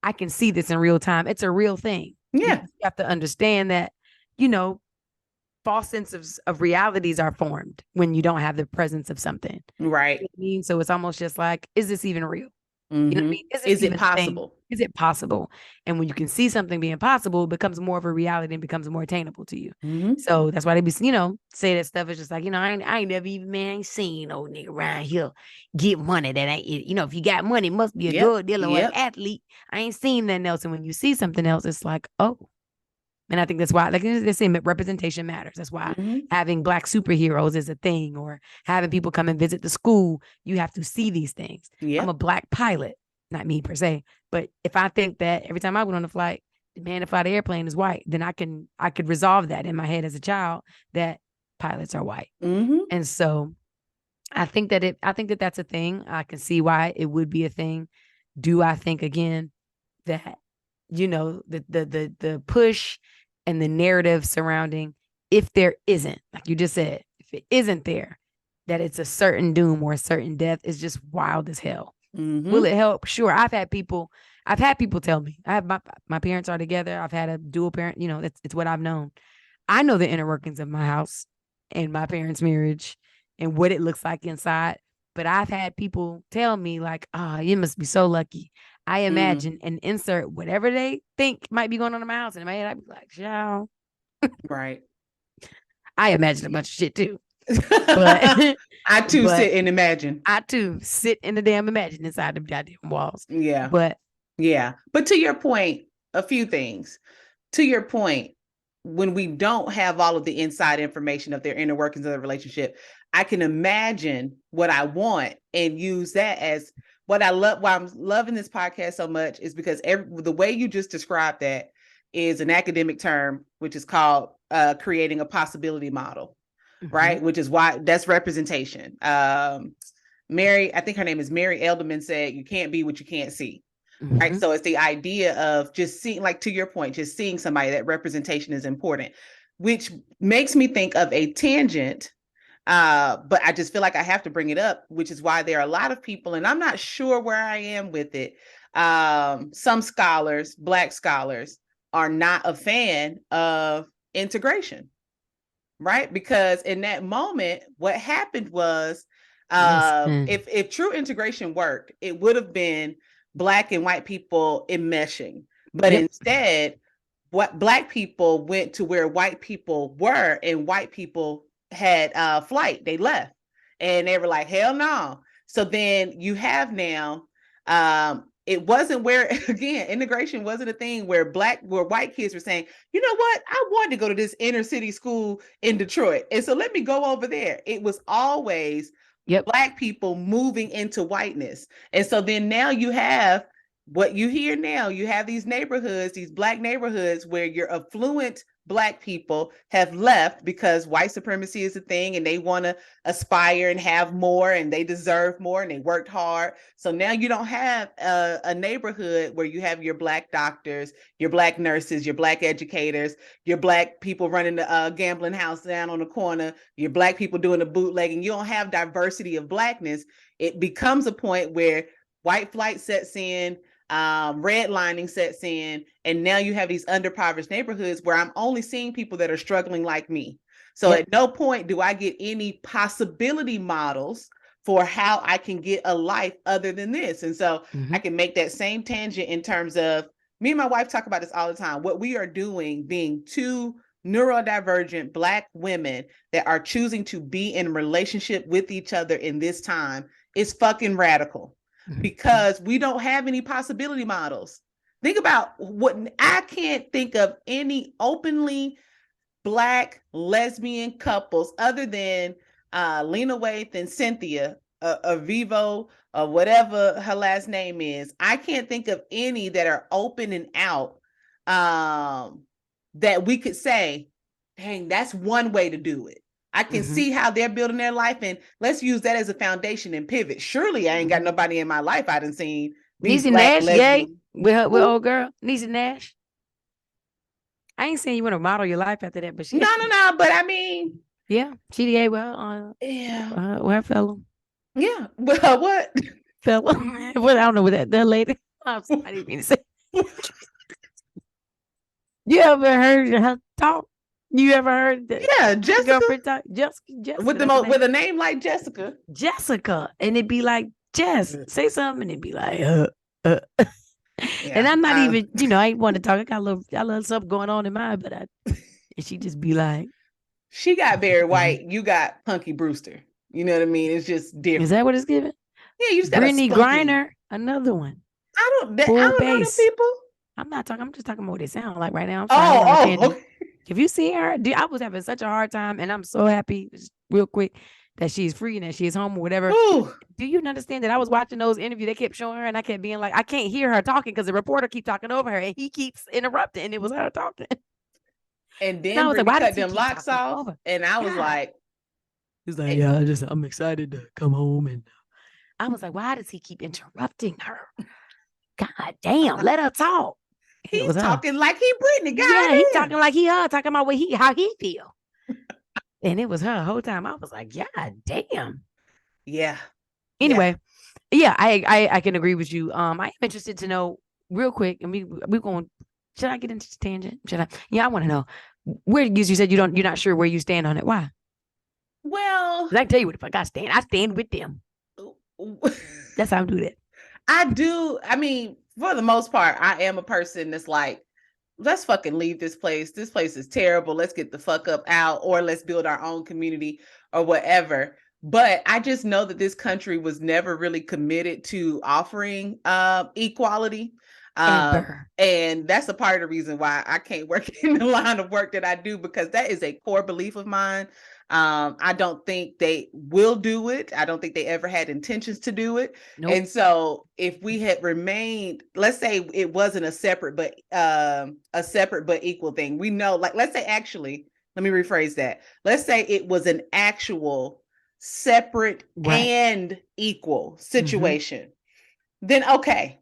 I can see this in real time. It's a real thing. Yeah. You have to understand that, false senses of realities are formed when you don't have the presence of something. Right. So it's almost just like, is this even real? You know what I mean? Is it possible? Is it possible? And when you can see something being possible, it becomes more of a reality and becomes more attainable to you. So that's why they be, say that stuff is just like, I ain't never even, ain't seen no nigga around here get money that ain't, if you got money, must be a drug dealer or an athlete. I ain't seen nothing else. And when you see something else, it's like, oh. And I think that's why, like they say, representation matters. That's why having Black superheroes is a thing, or having people come and visit the school. You have to see these things. I'm a Black pilot, not me per se, but if I think that every time I went on a flight, the man that fly the airplane is white, then I could resolve that in my head as a child that pilots are white. And so I think that that's a thing. I can see why it would be a thing. Do I think again that the push and the narrative surrounding, if there isn't, like you just said, if it isn't there, that it's a certain doom or a certain death, is just wild as hell. Will it help? Sure. I've had people tell me, I have my parents are together. I've had a dual parent, it's what I've known. I know the inner workings of my house and my parents' marriage and what it looks like inside. But I've had people tell me like, you must be so lucky. I imagine and insert whatever they think might be going on in my house. And in my head, I'd be like, y'all. Right. I imagine a bunch of shit too. But I too sit and imagine. I too sit in the damn imagine inside the goddamn walls. Yeah. But to your point, a few things. To your point, when we don't have all of the inside information of their inner workings of the relationship, I can imagine what I want and use that as what I love. Why I'm loving this podcast so much is because the way you just described that is an academic term, which is called creating a possibility model, right? Which is why that's representation. Mary, I think her name is Mary Elderman, said, you can't be what you can't see. right? Mhm. So it's the idea of just seeing, like to your point, just seeing somebody, that representation is important, which makes me think of a tangent. But I just feel like I have to bring it up, which is why there are a lot of people, and I'm not sure where I am with it. Some scholars, Black scholars, are not a fan of integration, right? Because in that moment, what happened was, Listen. if true integration worked, it would have been Black and white people enmeshing. But Yep. instead, what Black people went to where white people were, and white people had flight. They left, and they were like, "Hell no!" So then you have now. It wasn't where, again, integration wasn't a thing where white kids were saying, you know what, I wanted to go to this inner city school in Detroit, and so let me go over there. It was always Yep. Black people moving into whiteness. And so then now you have what you hear now. You have these neighborhoods, these Black neighborhoods, where your affluent Black people have left because white supremacy is a thing, and they want to aspire and have more, and they deserve more, and they worked hard. So now you don't have a neighborhood where you have your Black doctors, your Black nurses, your Black educators, your Black people running the gambling house down on the corner, your Black people doing the bootlegging. You don't have diversity of Blackness. It becomes a point where white flight sets in, redlining sets in, and now you have these underprivileged neighborhoods where I'm only seeing people that are struggling like me. So Yep. at no point do I get any possibility models for how I can get a life other than this. And so I can make that same tangent in terms of, me and my wife talk about this all the time. What we are doing, being two neurodivergent Black women that are choosing to be in relationship with each other in this time, is fucking radical, because we don't have any possibility models. Think about what, I can't think of any openly Black lesbian couples other than Lena Waithe and Cynthia Vivo, or whatever her last name is. I can't think of any that are open and out, that we could say, dang, that's one way to do it. I can see how they're building their life, and let's use that as a foundation and pivot. Surely I ain't got nobody in my life I done seen be Niecy Black Nash, yay, lesbian. with old girl Niecy Nash. I ain't saying you want to model your life after that, but she, No. But I mean, yeah, she gay. Well, yeah, well, fellow, yeah. Well, what? fellow. Well, I don't know what that lady. I didn't mean to say. You ever heard her talk? You ever heard that? Yeah, The Jessica, girlfriend talk? Jessica, with that's her name. with a name like Jessica. Jessica, and it'd be like, Jess, say something, and it'd be like, Yeah, and I'm not even, I ain't want to talk. I got a little something going on in mine, but and she just be like, she got Barry White, you got Punky Brewster. You know what I mean? It's just different. is that what it's given? Yeah, you just got Brittany a spunky. Griner, another one. I don't know them people. I'm not talking. I'm just talking about what they sound like right now. Okay. If you see her, I was having such a hard time, and I'm so happy, real quick, that she's free and that she's home or whatever. Ooh. Do you understand that I was watching those interviews? They kept showing her, and I kept being like, I can't hear her talking because the reporter keeps talking over her, and he keeps interrupting, and it was her talking. And then I was like, why cut them locks off? Over? And I was like, he's like, yeah, I'm excited to come home, and I was like, why does he keep interrupting her? God damn, let her talk. He's talking like he Brittany. Yeah, he's talking like he her, talking about how he feel. And it was her the whole time. I was like, God damn. Yeah. Anyway, yeah, I can agree with you. I am interested to know real quick, and we're going. Should I get into this tangent? Should I? Yeah, I want to know where you said you're not sure where you stand on it. Why? Well, I can tell you what the fuck I stand. I stand with them. That's how I do that. I do. I mean, for the most part, I am a person that's like, let's fucking leave this place. This place is terrible. Let's get the fuck up out, or let's build our own community or whatever. But I just know that this country was never really committed to offering equality. And that's a part of the reason why I can't work in the line of work that I do, because that is a core belief of mine. I don't think they will do it. I don't think they ever had intentions to do it. Nope. And so if we had remained, let's say it wasn't a separate but equal thing. We know, like, let's say, actually, let me rephrase that. Let's say it was an actual separate and equal situation. Then okay.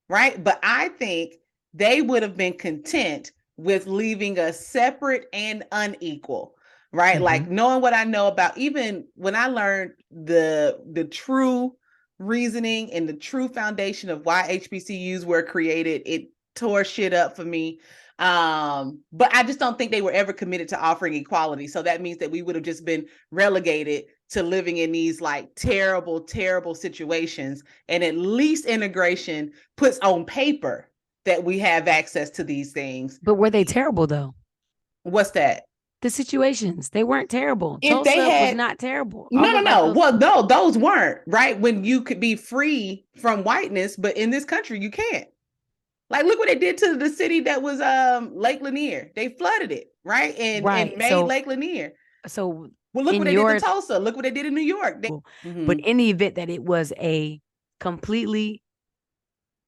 right? But I think they would have been content with leaving us separate and unequal, right? Like knowing what I know about, even when I learned the true reasoning and the true foundation of why HBCUs were created, it tore shit up for me. But I just don't think they were ever committed to offering equality. So that means that we would have just been relegated to living in these like terrible, terrible situations. And at least integration puts on paper that we have access to these things. But were they terrible though? What's that? The situations, they weren't terrible. If Tulsa they had, was not terrible. no. Well, no, those weren't, right? When you could be free from whiteness, but in this country, you can't. Like, look what they did to the city that was Lake Lanier. They flooded it, right? And made Lake Lanier. So well, look what they did to Tulsa. Look what they did in New York. But in the event that it was a completely,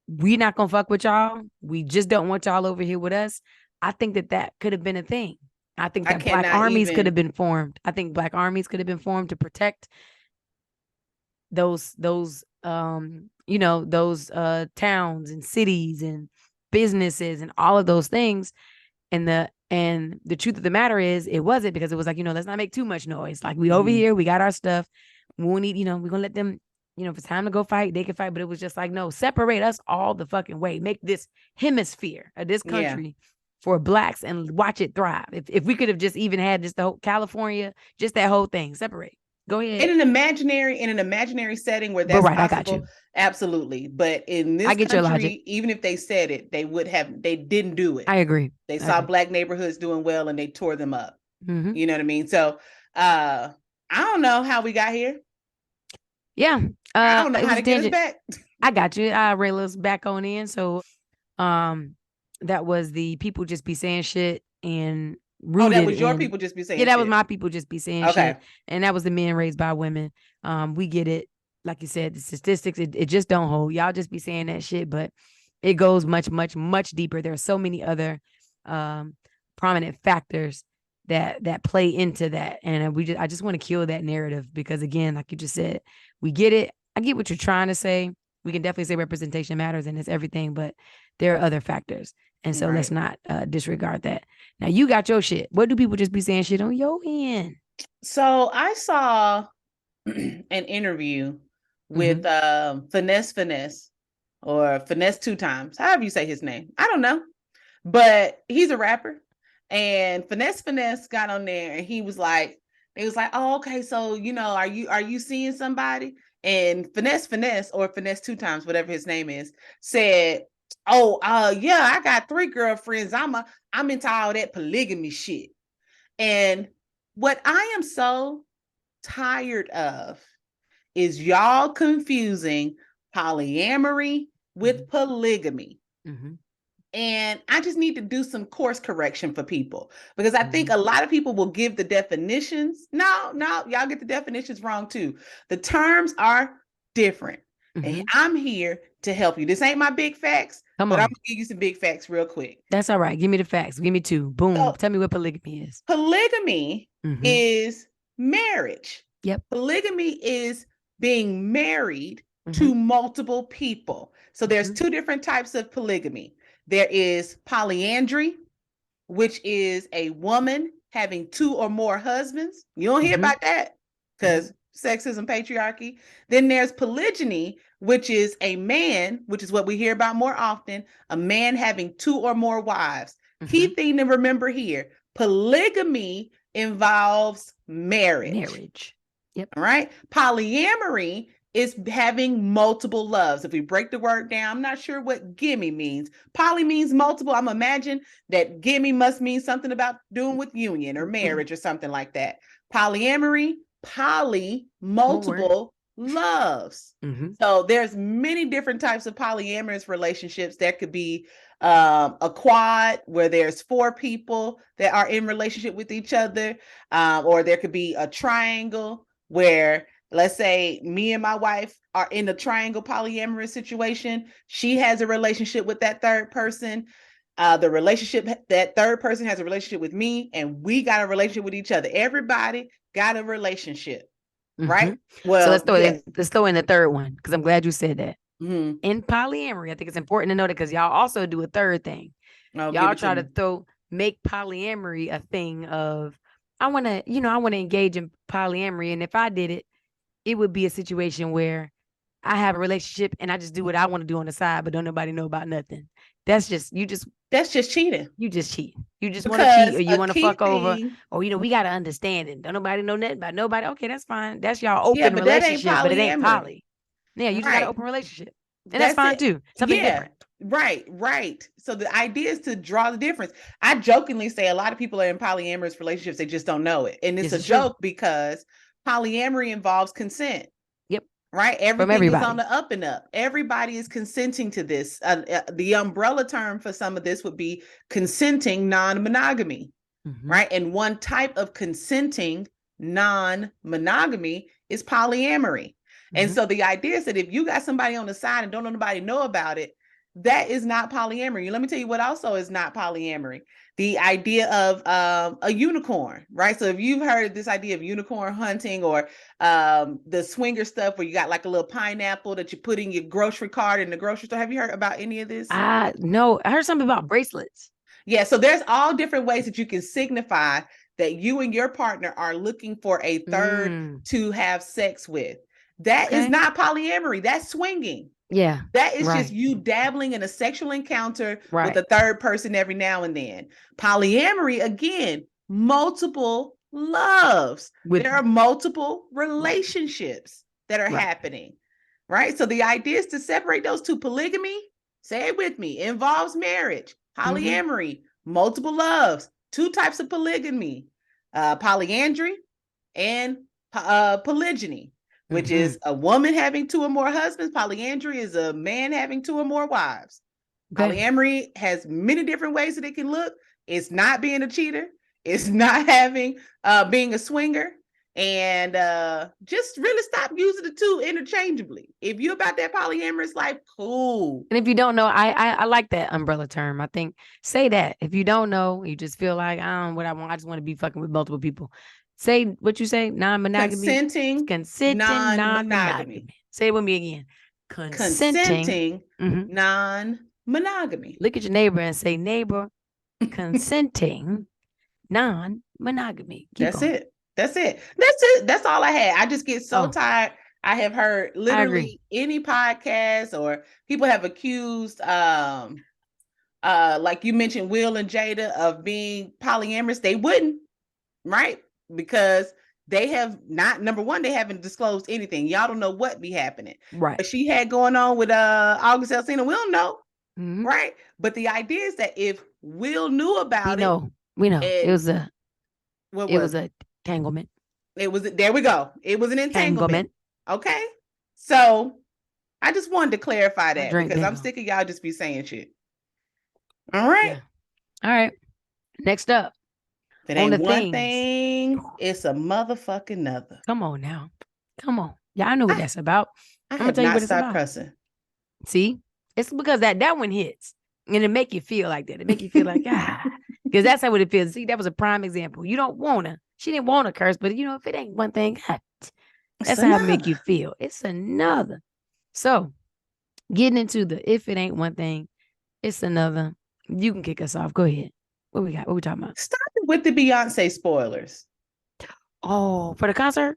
we're not gonna fuck with y'all, we just don't want y'all over here with us, I think that could have been a thing. I think that Black armies could have been formed. I think Black armies could have been formed to protect those towns and cities and businesses and all of those things. And the truth of the matter is, it wasn't, because it was like, let's not make too much noise. Like, we over here, we got our stuff. We won't need, we're gonna let them, if it's time to go fight, they can fight. But it was just like, no, separate us all the fucking way. Make this hemisphere of this country for Blacks and watch it thrive. If we could have just even had just the whole California, just that whole thing, separate. Go ahead. In an imaginary setting where that's possible, I got you. Absolutely. But in this country, even if they said it, they didn't do it. I agree. They saw Black neighborhoods doing well and they tore them up. Mm-hmm. You know what I mean? So I don't know how we got here. Yeah. I don't know how to get us back. I got you. I reel us back on in. So that was the people just be saying shit and rooted. Oh, that was your people just be saying shit. Yeah, that was my people just be saying shit. And that was the men raised by women. We get it. Like you said, the statistics, it just don't hold. Y'all just be saying that shit, but it goes much, much, much deeper. There are so many other prominent factors that play into that. And I just want to kill that narrative, because again, like you just said, we get it. I get what you're trying to say. We can definitely say representation matters and it's everything, but there are other factors. And so let's not disregard that. Now, you got your shit. What do people just be saying shit on your end? So I saw an interview with Finesse or Finesse 2 times, however you say his name. I don't know, but he's a rapper. And Finesse got on there and he was like, oh, okay, so are you seeing somebody? And Finesse or Finesse 2 times, whatever his name is, said, yeah, I got 3 girlfriends. I'm into all that polygamy shit. And what I am so tired of is y'all confusing polyamory with polygamy. Mm-hmm. And I just need to do some course correction for people, because I think a lot of people will give the definitions. No, y'all get the definitions wrong too. The terms are different. And I'm here to help you. This ain't my big facts, but I'm gonna give you some big facts real quick. That's all right. Give me the facts. Give me 2. Boom. So, tell me what polygamy is. Polygamy is marriage. Yep. Polygamy is being married to multiple people. So there's 2 different types of polygamy. There is polyandry, which is a woman having 2 or more husbands. You don't hear about that because sexism, patriarchy. Then there's polygyny, which is a man, which is what we hear about more often, a man having 2 or more wives. Key thing to remember here, polygamy involves marriage. Yep. All right. Polyamory is having multiple loves. If we break the word down, I'm not sure what gimme means. Poly means multiple. I'm imagine that gimme must mean something about doing with union or marriage or something like that. Polyamory, multiple loves. So there's many different types of polyamorous relationships. There could be a quad where there's 4 people that are in relationship with each other, or there could be a triangle where, let's say, me and my wife are in a triangle polyamorous situation. She has a relationship with that third person. That third person has a relationship with me, and we got a relationship with each other. Everybody got a relationship, right? Well, so let's throw in the third one, because I'm glad you said that. Mhm. In polyamory, I think it's important to know that because y'all also do a third thing. Oh, give Y'all it to try me. to make polyamory a thing of, I want to engage in polyamory. And if I did it, it would be a situation where I have a relationship and I just do what I want to do on the side, but don't nobody know about nothing. That's just That's just cheating. you just cheat. You just want to cheat, Because or you a want to key fuck over, thing, or we gotta understand it. Don't nobody know nothing about nobody. Okay, that's fine. That's y'all yeah, open but that ain't relationship, but it ain't polyamory. poly. Yeah, you just got an Right. open relationship, and that's That's fine it. too. Something Yeah. different. Right, right. So the idea is to draw the difference. I jokingly say a lot of people are in polyamorous relationships, they just don't know it. And it's This a is true. joke because polyamory involves consent. Yep. Right? From Everything is on everybody. the up and up. Everybody is consenting to this. The umbrella term for some of this would be consenting non-monogamy. Mhm. Right? And one type of consenting non-monogamy is polyamory. And Mhm. so the idea is that if you got somebody on the side and don't let nobody know about it, that is not polyamory. Let me tell you what also is not polyamory. The idea of a unicorn, right? So if you've heard this idea of unicorn hunting or the swinger stuff where you got like a little pineapple that you put in your grocery cart in the grocery store. Have you heard about any of this? No, I heard something about bracelets. Yeah, so there's all different ways that you can signify that you and your partner are looking for a third to have sex with. That is Okay. not polyamory. That's swinging. Yeah. That is just Right. you dabbling in a sexual encounter with Right. a third person every now and then. Polyamory, again, multiple loves. With There are multiple relationships that are right. happening, right? So the idea is to separate those two. Polygamy, say it with me, involves marriage. Polyamory, multiple loves, two types of polygamy, polyandry and polygyny, which is a woman having two or more husbands. Polyandry is a man having two or more wives. Okay. Polyamory has many different ways that it can look. It's not being a cheater. It's not having being a swinger. And just really stop using the two interchangeably. If you're about that polyamorous life, cool. And if you don't know, I like that umbrella term. I think say that. If you don't know, you just feel like I don't know what I want. I just want to be fucking with multiple people. Say what you say, non-monogamy. Consenting Consenting non-monogamy. non-monogamy. Say it with me again. Consenting non-monogamy. Look at your neighbor and say, neighbor, consenting non-monogamy. That's it. That's it. That's it. That's all I had. I just get so tired. I have heard literally any podcast or people have accused like you mentioned Will and Jada of being polyamorous. They wouldn't, right? Because they have not, number one, they haven't disclosed anything. Y'all don't know what be happening. Right. What she had going on with August Alsina, we don't know. Right. But the idea is that if Will knew about we know. It was a entanglement. It was, there we go. It was an entanglement. Okay. So I just wanted to clarify that because I'm sick of y'all just be saying shit. All right. Yeah. All right. Next up. If it ain't one thing, it's a motherfucking other. Come on now. Come on. Y'all know what that's about. I'm gonna tell you what it's about. Cussing. See? It's because that one hits. And it make you feel like that. It make you feel like, because that's how it feels. See, that was a prime example. You don't wanna. She didn't want to curse, but if it ain't one thing, that's how it make you feel. It's another. So getting into the if it ain't one thing, it's another. You can kick us off. Go ahead. What we got? What we talking about? Start with the Beyonce spoilers. Oh, for the concert?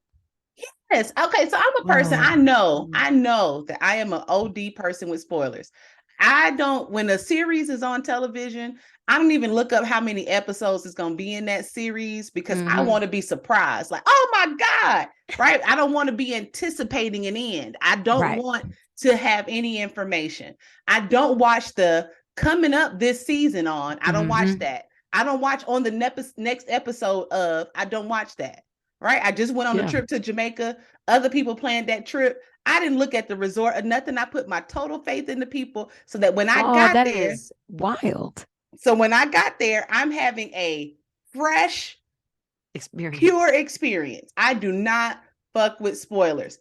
Yes. Okay. So I'm a person. I know that I am an OD person with spoilers. I don't, when a series is on television, I don't even look up how many episodes is going to be in that series because I want to be surprised. Like, oh my God. Right. I don't want to be anticipating an end. I don't want to have any information. I don't watch the coming up this season on. I don't watch that. I don't watch on the next episode of, I don't watch that. Right. I just went on a trip to Jamaica. Other people planned that trip. I didn't look at the resort or nothing. I put my total faith in the people so that when I got there, that is wild. So when I got there, I'm having a fresh experience, pure experience. I do not fuck with spoilers.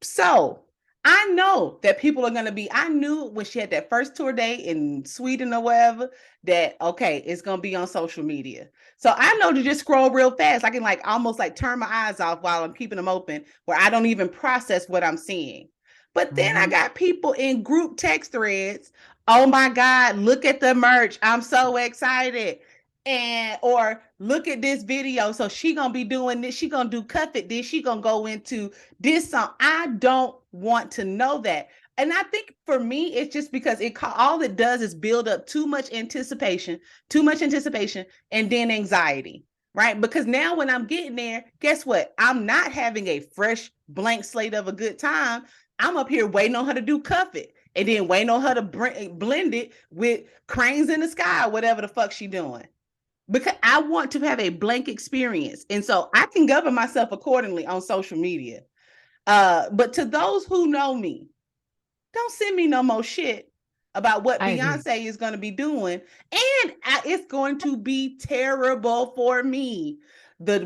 So I know that people are going to be, I knew when she had that first tour day in Sweden or wherever that, okay, it's going to be on social media. So I know to just scroll real fast. I can almost turn my eyes off while I'm keeping them open where I don't even process what I'm seeing. But then I got people in group text threads. Oh my God, look at the merch. I'm so excited. And or look at this video. So she gonna be doing this. She gonna do cuff it. This she gonna go into this song. I don't want to know that. And I think for me, it's just because all it does is build up too much anticipation, and then anxiety, right? Because now when I'm getting there, guess what? I'm not having a fresh blank slate of a good time. I'm up here waiting on her to do cuff it, and then waiting on her to blend it with cranes in the sky, whatever the fuck she doing. Because I want to have a blank experience. And so I can govern myself accordingly on social media. But to those who know me, don't send me no more shit about what Beyonce is going to be doing. And it's going to be terrible for me the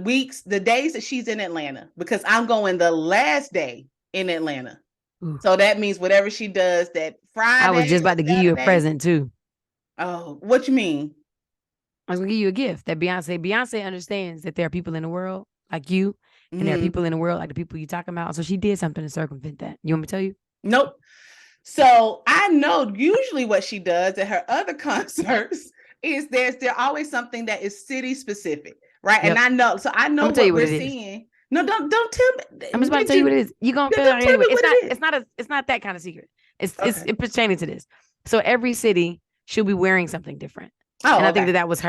days that she's in Atlanta, because I'm going the last day in Atlanta. Ooh. So that means whatever she does that Friday. I was just about to give you a present too. Oh, what you mean? I was gonna give you a gift that Beyonce understands that there are people in the world like you, and there are people in the world like the people you're talking about. So she did something to circumvent that. You want me to tell you? Nope. So I know usually what she does at her other concerts is there always something that is city specific, right? Yep. And I know what we're seeing. No, don't tell me. I'm just about to tell you what it is. You're gonna feel it anyway. It's not that kind of secret. It's pertaining to this. So every city she'll be wearing something different. Oh, and I think that was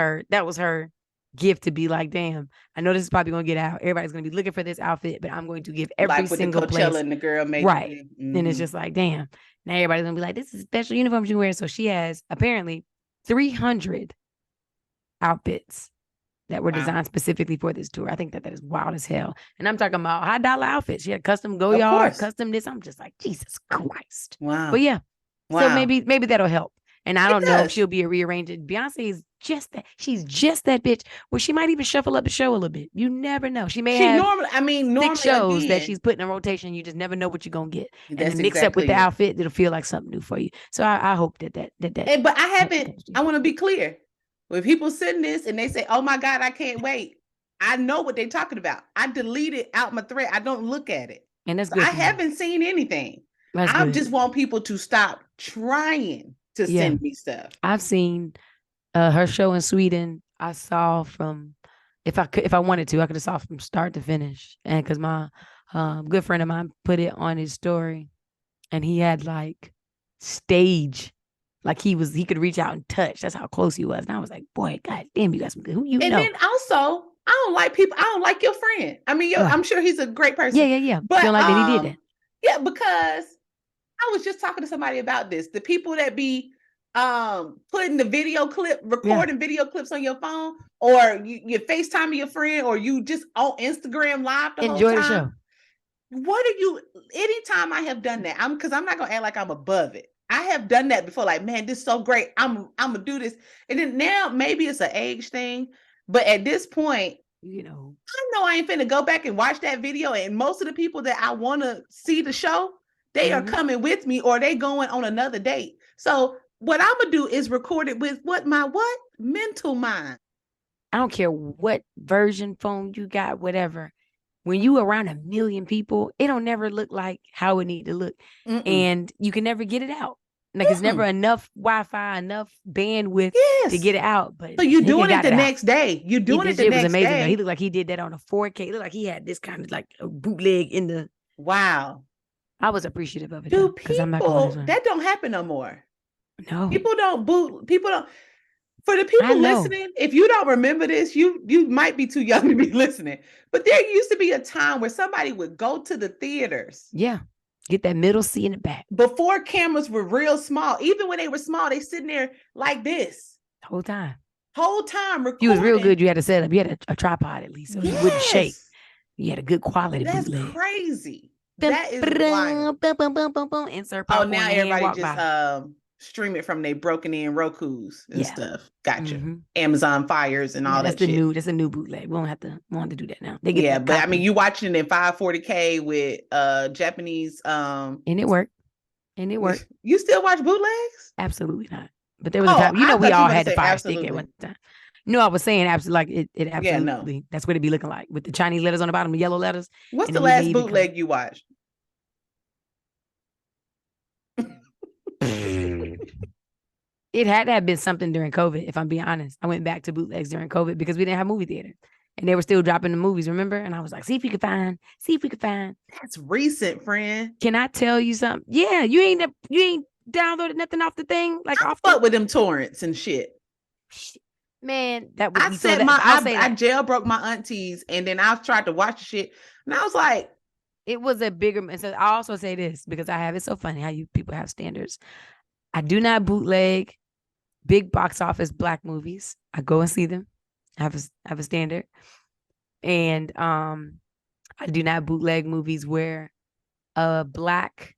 her gift to be like, damn, I know this is probably gonna get out. Everybody's gonna be looking for this outfit, but I'm going to give every single place. And the girl made right. And it's just like, damn. Now everybody's gonna be like, this is a special uniform she wears. So she has apparently 300 outfits that were designed specifically for this tour. I think that is wild as hell. And I'm talking about high dollar outfits. She had custom Goyard, custom this. I'm just like, Jesus Christ. Wow. But yeah. Wow. So maybe that'll help. And I don't know if she'll be rearranging. Beyonce is just that. She's just that bitch. Well, she might even shuffle up the show a little bit. You never know. She have normally 6 shows that she's putting in rotation. You just never know what you're gonna get. And then mix up with the outfit, it'll feel like something new for you. So I hope that. But I want to be clear. When people send this and they say, "Oh my God, I can't wait," I know what they're talking about. I delete it out my thread. I don't look at it, and that's good. I haven't seen anything. I just want people to stop trying to send me stuff. I've seen her show in Sweden. I saw from, if I wanted to, I could have saw from start to finish. And because my good friend of mine put it on his story, and he had like stage, like he could reach out and touch. That's how close he was. And I was like, boy, God damn, you got some good. Who you know? And then also, I don't like people. I don't like your friend. I mean, I'm sure he's a great person. Yeah. But don't like that he did that. Yeah, because I was just talking to somebody about this. The people that be putting the recording video clips on your phone, or you FaceTime your friend, or you just on Instagram live the Enjoy whole time. The show. What are you? Anytime I have done that, because I'm not gonna act like I'm above it. I have done that before. Like, man, this is so great. I'm gonna do this. And then now maybe it's an age thing, but at this point, I know I ain't finna go back and watch that video. And most of the people that I want to see the show, they are coming with me, or they going on another date. So what I'm gonna do is record it with my mental mind. I don't care what version phone you got, whatever. When you around 1 million people, it don't never look like how it need to look. And you can never get it out. Like it's never enough Wi-Fi, enough bandwidth to get it out. But so you're doing it the next day. You're doing it the next day. It was amazing. He looked like he did that on a 4K. It looked like he had this kind of like a bootleg in the. Wow. I was appreciative of it. Do people that don't happen no more? No. People don't boot. People don't. For the people listening, if you don't remember this, you might be too young to be listening. But there used to be a time where somebody would go to the theaters. Yeah. Get that middle seat in the back. Before cameras were real small. Even when they were small, they sitting there like this. Whole time recording. You was real good. You had a setup. You had a tripod at least, so you wouldn't shake. You had a good quality bootleg. That's crazy. That is wild. Insert pop. Oh, now everybody just stream it from their broken in Rokus and stuff. Gotcha. Amazon Fires and all that shit. That's a new bootleg. We don't have to do that now. But I mean, you watching it in 540K with Japanese and it worked. You still watch bootlegs? Absolutely not. But there was a time, we all had the Fire Stick at one time. No, I was saying absolutely, like it absolutely. That's what it'd be looking like with the Chinese letters on the bottom, the yellow letters. What's the last bootleg you watched? It had to have been something during COVID, if I'm being honest. I went back to bootlegs during COVID because we didn't have movie theater. And they were still dropping the movies, remember? And I was like, see if we could find. That's recent, friend. Can I tell you something? Yeah, you ain't downloaded nothing off the thing, like I off fuck with them torrents and shit. Man, that would I be said so I jailbroke my aunties, and then I tried to watch the shit, and I was like, it was a bigger. And so I also say this because I have it's so funny how you people have standards. I do not bootleg big box office Black movies. I go and see them. I have a standard, and I do not bootleg movies where a black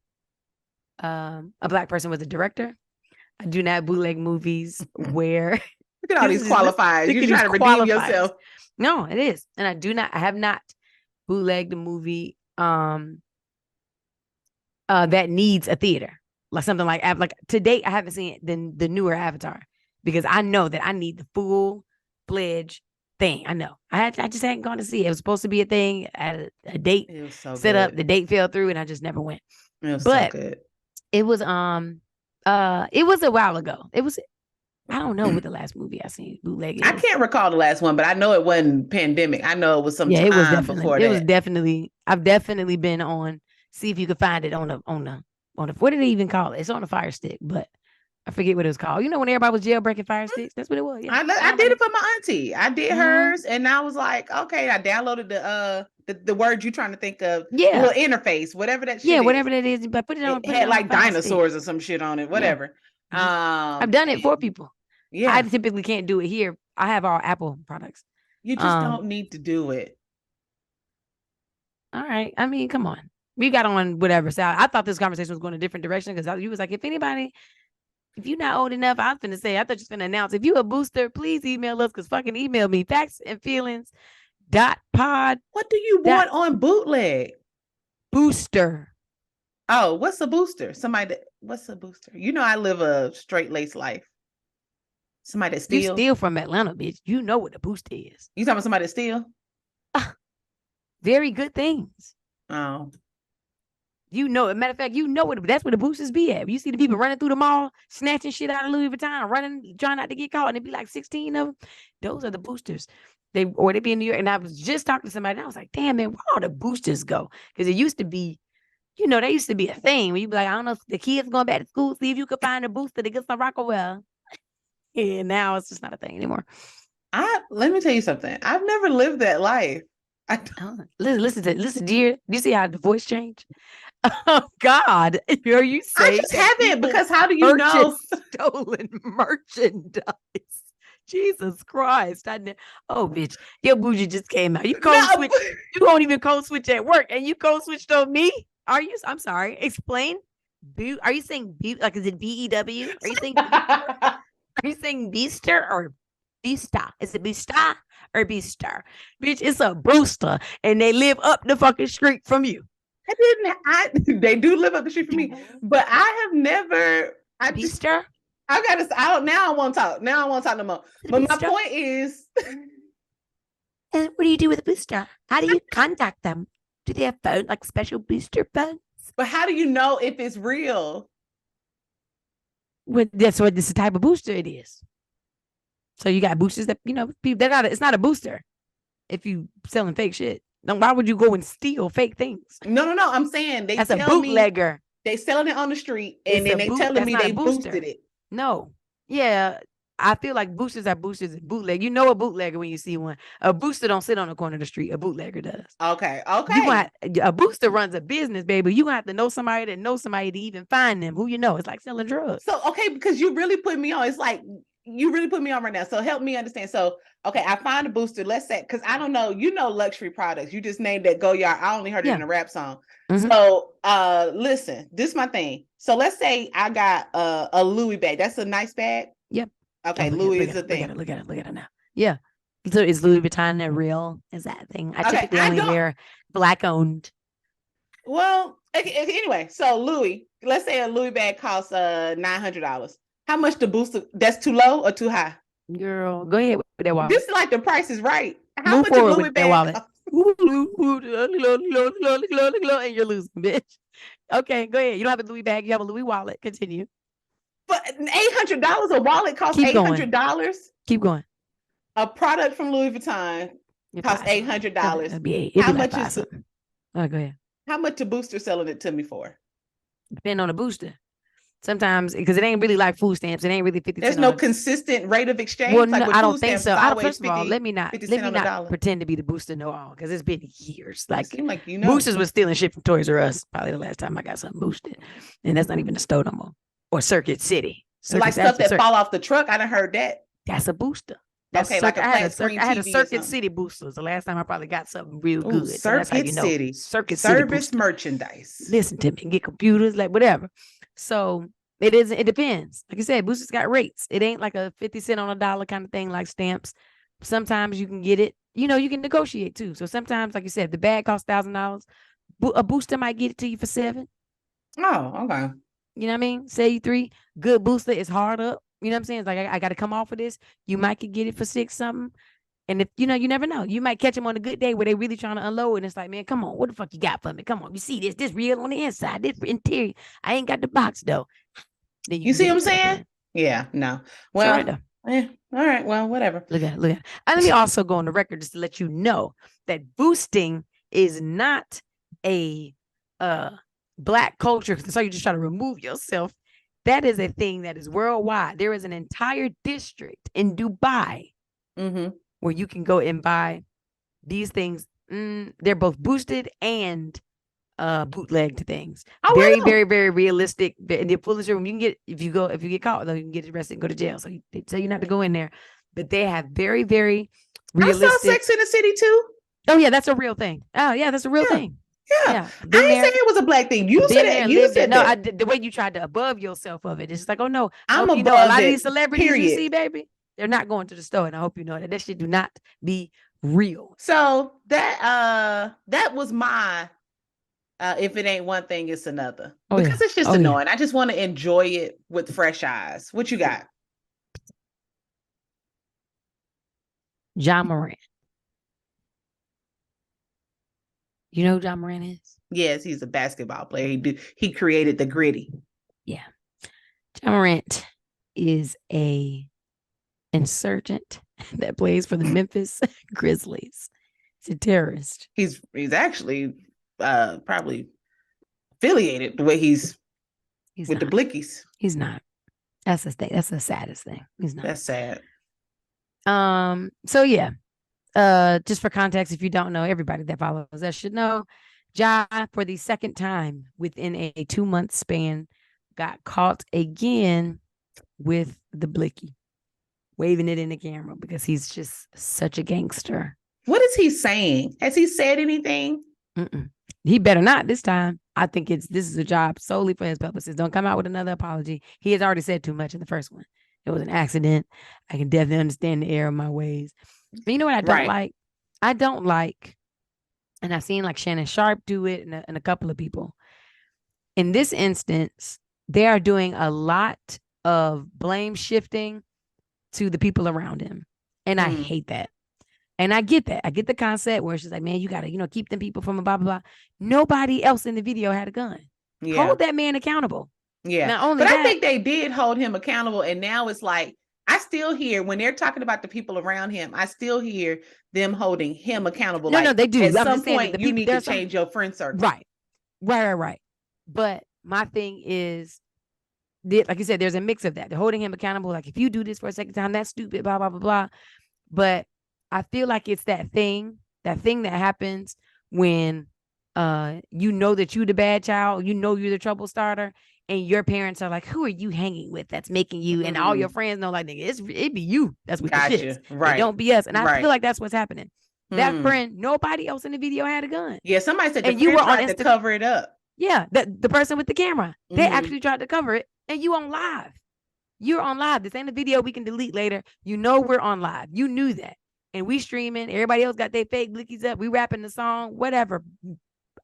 person was a director. I do not bootleg movies where look at all these qualifiers. You're trying to redeem yourself. No, it is, and I have not bootlegged a movie that needs a theater, like something like to date. I haven't seen the newer Avatar because I know that I need the full-fledged thing. I know I just hadn't gone to see it. It was supposed to be a thing at a date set up. The date fell through, and I just never went. It was so good. It was a while ago. I don't know what the last movie I seen bootleg is. I can't recall the last one, but I know it wasn't pandemic. I know it was some time before that. It was definitely. I've definitely been on. See if you could find it on the. What did they even call it? It's on a Fire Stick, but I forget what it was called. You know when everybody was jailbreaking Fire Sticks? That's what it was. Yeah. I did it for my auntie. I did hers, and I was like, okay. I downloaded the word you're trying to think of. Yeah, little interface, whatever that shit. Yeah, whatever that is. But put it on. It had like dinosaurs or some shit on it. Whatever. Yeah. I've done it for people. Yeah, I typically can't do it here. I have all Apple products. You just don't need to do it. All right. I mean, come on. We got on whatever. So I thought this conversation was going a different direction because you was like, if you're not old enough, I was going to say, I thought you were going to announce, if you a booster, please email us because fucking email me, factsandfeelings.pod. What do you want on bootleg? Booster. Oh, what's a booster? What's a booster? You know, I live a straight lace life. Somebody that steals. You steal from Atlanta, bitch. You know what a booster is. You talking about somebody that steal? Very good things. Oh. You know, as a matter of fact, that's where the boosters be at. You see the people running through the mall, snatching shit out of Louis Vuitton, running, trying not to get caught, and it be like 16 of them. Those are the boosters. They be in New York. And I was just talking to somebody, and I was like, damn, man, where all the boosters go? Because it used to be, there used to be a thing where you be like, I don't know if the kids going back to school, see if you could find a booster to get some Rockaway. And now it's just not a thing anymore. Let me tell you something. I've never lived that life. Listen, dear. Do you see how the voice changed? Oh God, are you saying? I just haven't, because how do you know? Stolen merchandise. Jesus Christ. Bitch, your bougie just came out. You switch. You won't even code switch at work, and you code switched on me. I'm sorry. Explain. Are you saying like is it BEW? Are you saying Beaster or Beasta? Is it Beasta or Beaster? Bitch, it's a booster, and they live up the fucking street from you. They do live up the street from me, but I have never. Beaster? Now I won't talk. Now I won't talk no more. But my point is. And what do you do with a booster? How do you contact them? Do they have phone, like special booster phones? But how do you know if it's real? Well, that's what this type of booster it is. So you got boosters that it's not a booster if you selling fake shit. Then why would you go and steal fake things? No. I'm saying that's a bootlegger. They selling it on the street, and then they telling me they boosted it. No, yeah, I feel like boosters are boosters and bootleg. You know a bootlegger when you see one. A booster don't sit on the corner of the street. A bootlegger does. Okay. A booster runs a business, baby. You gonna have to know somebody to even find them. Who you know? It's like selling drugs. So because you really put me on. It's like you really put me on right now. So help me understand. So I find a booster. Let's say, because I don't know. Luxury products. You just named that Goyard. I only heard it in a rap song. Mm-hmm. So listen, this is my thing. So let's say I got a Louis bag. That's a nice bag. Yep. Okay, Louis is a thing. Look at it now. Yeah. So is Louis Vuitton a real? Is that a thing? I typically only wear Black owned. Well, anyway, so Louis, let's say a Louis bag costs $900. How much the booster? That's too low or too high? Girl, go ahead with that wallet. This is like the Price is Right. How Move much a Louis bag wallet? And you're losing, bitch. Okay, go ahead. You don't have a Louis bag. You have a Louis wallet. Continue. But $800, a wallet costs Keep going. $800. Keep going. A product from Louis Vuitton costs $800. It'd be How like much is go ahead. How much a booster selling it to me for? Depending on the booster. Sometimes, because it ain't really like food stamps. It ain't really 50 There's cents. no consistent rate of exchange. Well, like no, I don't think so. First of all, 50, let me not pretend to be the booster know-all, because it's been years. Like boosters was stealing shit from Toys R Us. Probably the last time I got something boosted, and that's not even a store no more. Or Circuit City. Like stuff that fall off the truck. I done heard that. That's a booster. That's okay, like a flat screen TV. I had a Circuit City booster. The last time I probably got something real good. Circuit City. Circuit City service merchandise. Listen to me. Get computers, like whatever. So it isn't. It depends. Like I said, boosters got rates. It ain't like a 50 cent on a dollar kind of thing like stamps. Sometimes you can get it. You can negotiate too. So sometimes, like you said, if the bag costs $1,000, a booster might get it to you for $7,000. Oh, okay. You know what I mean? Say 3 good booster is hard up. You know what I'm saying? It's like I got to come off of this. You might could get it for $6 something. And if you never know. You might catch them on a good day where they really trying to unload, and it's like, man, come on, what the fuck you got for me? Come on, you see this real on the inside, this interior. I ain't got the box though. Then you see what I'm saying? Yeah, no. Well, all right. Well, whatever. Look at it. And let me also go on the record just to let you know that boosting is not a Black culture. So you just try to remove yourself. That is a thing that is worldwide. There is an entire district in Dubai where you can go and buy these things. They're both boosted and bootlegged things. Very, very, very realistic. In the fullest room, you can get if you get caught though, you can get arrested and go to jail. So they tell you not to go in there. But they have very, very realistic. I saw Sex in the City too. Oh yeah, that's a real thing. Oh yeah, that's a real thing. Yeah. I didn't say it was a Black thing. You said it. You said no. that. The way you tried to above yourself of it, it's just like, oh no, I'm above a lot it, of these celebrities period. you see, baby, they're not going to the store, and I hope you know that shit do not be real. So that was my if it ain't one thing, it's another. Because it's just annoying. I just want to enjoy it with fresh eyes. What you got? Ja Morant. You know who Ja Morant is? Yes, he's a basketball player. He created the Gritty. Yeah. Ja Morant is a insurgent that plays for the Memphis Grizzlies. He's a terrorist. He's actually probably affiliated the way he's with not. The Blickies. He's not. That's the thing. That's the saddest thing. He's not. That's sad. So yeah. Just for context, if you don't know, everybody that follows us should know, Ja, for the second time within a 2-month span, got caught again with the blicky, waving it in the camera because he's just such a gangster. What is he saying? Has he said anything? He better not this time. I think this is a job solely for his publicist. Don't come out with another apology. He has already said too much in the first one. It was an accident. I can definitely understand the error of my ways. But you know what I don't like? I don't like, and I've seen like Shannon Sharp do it and a couple of people. In this instance, they are doing a lot of blame shifting to the people around him. And I hate that. And I get that. I get the concept where it's just like, man, you got to, keep them people from a blah, blah, blah. Nobody else in the video had a gun. Yeah. Hold that man accountable. Yeah. Not only I think they did hold him accountable. And now it's like, I still hear when they're talking about the people around him, I still hear them holding him accountable. No, they do. At some point, you need to change your friend circle. Right. But my thing is, like you said, there's a mix of that. They're holding him accountable. Like, if you do this for a second time, that's stupid, blah, blah, blah, blah. But I feel like it's that thing that happens when you know that you're the bad child, you're the trouble starter, and your parents are like, who are you hanging with that's making you? And all your friends know, like, nigga, it be you. That's what the shit is. Right. It don't be us. And I feel like that's what's happening. That friend, nobody else in the video had a gun. Yeah, somebody said you were tried to cover it up. Yeah, the person with the camera. They actually tried to cover it, and you on live. You're on live. This ain't a video we can delete later. We're on live. You knew that. And we streaming. Everybody else got their fake blickies up. We rapping the song, whatever.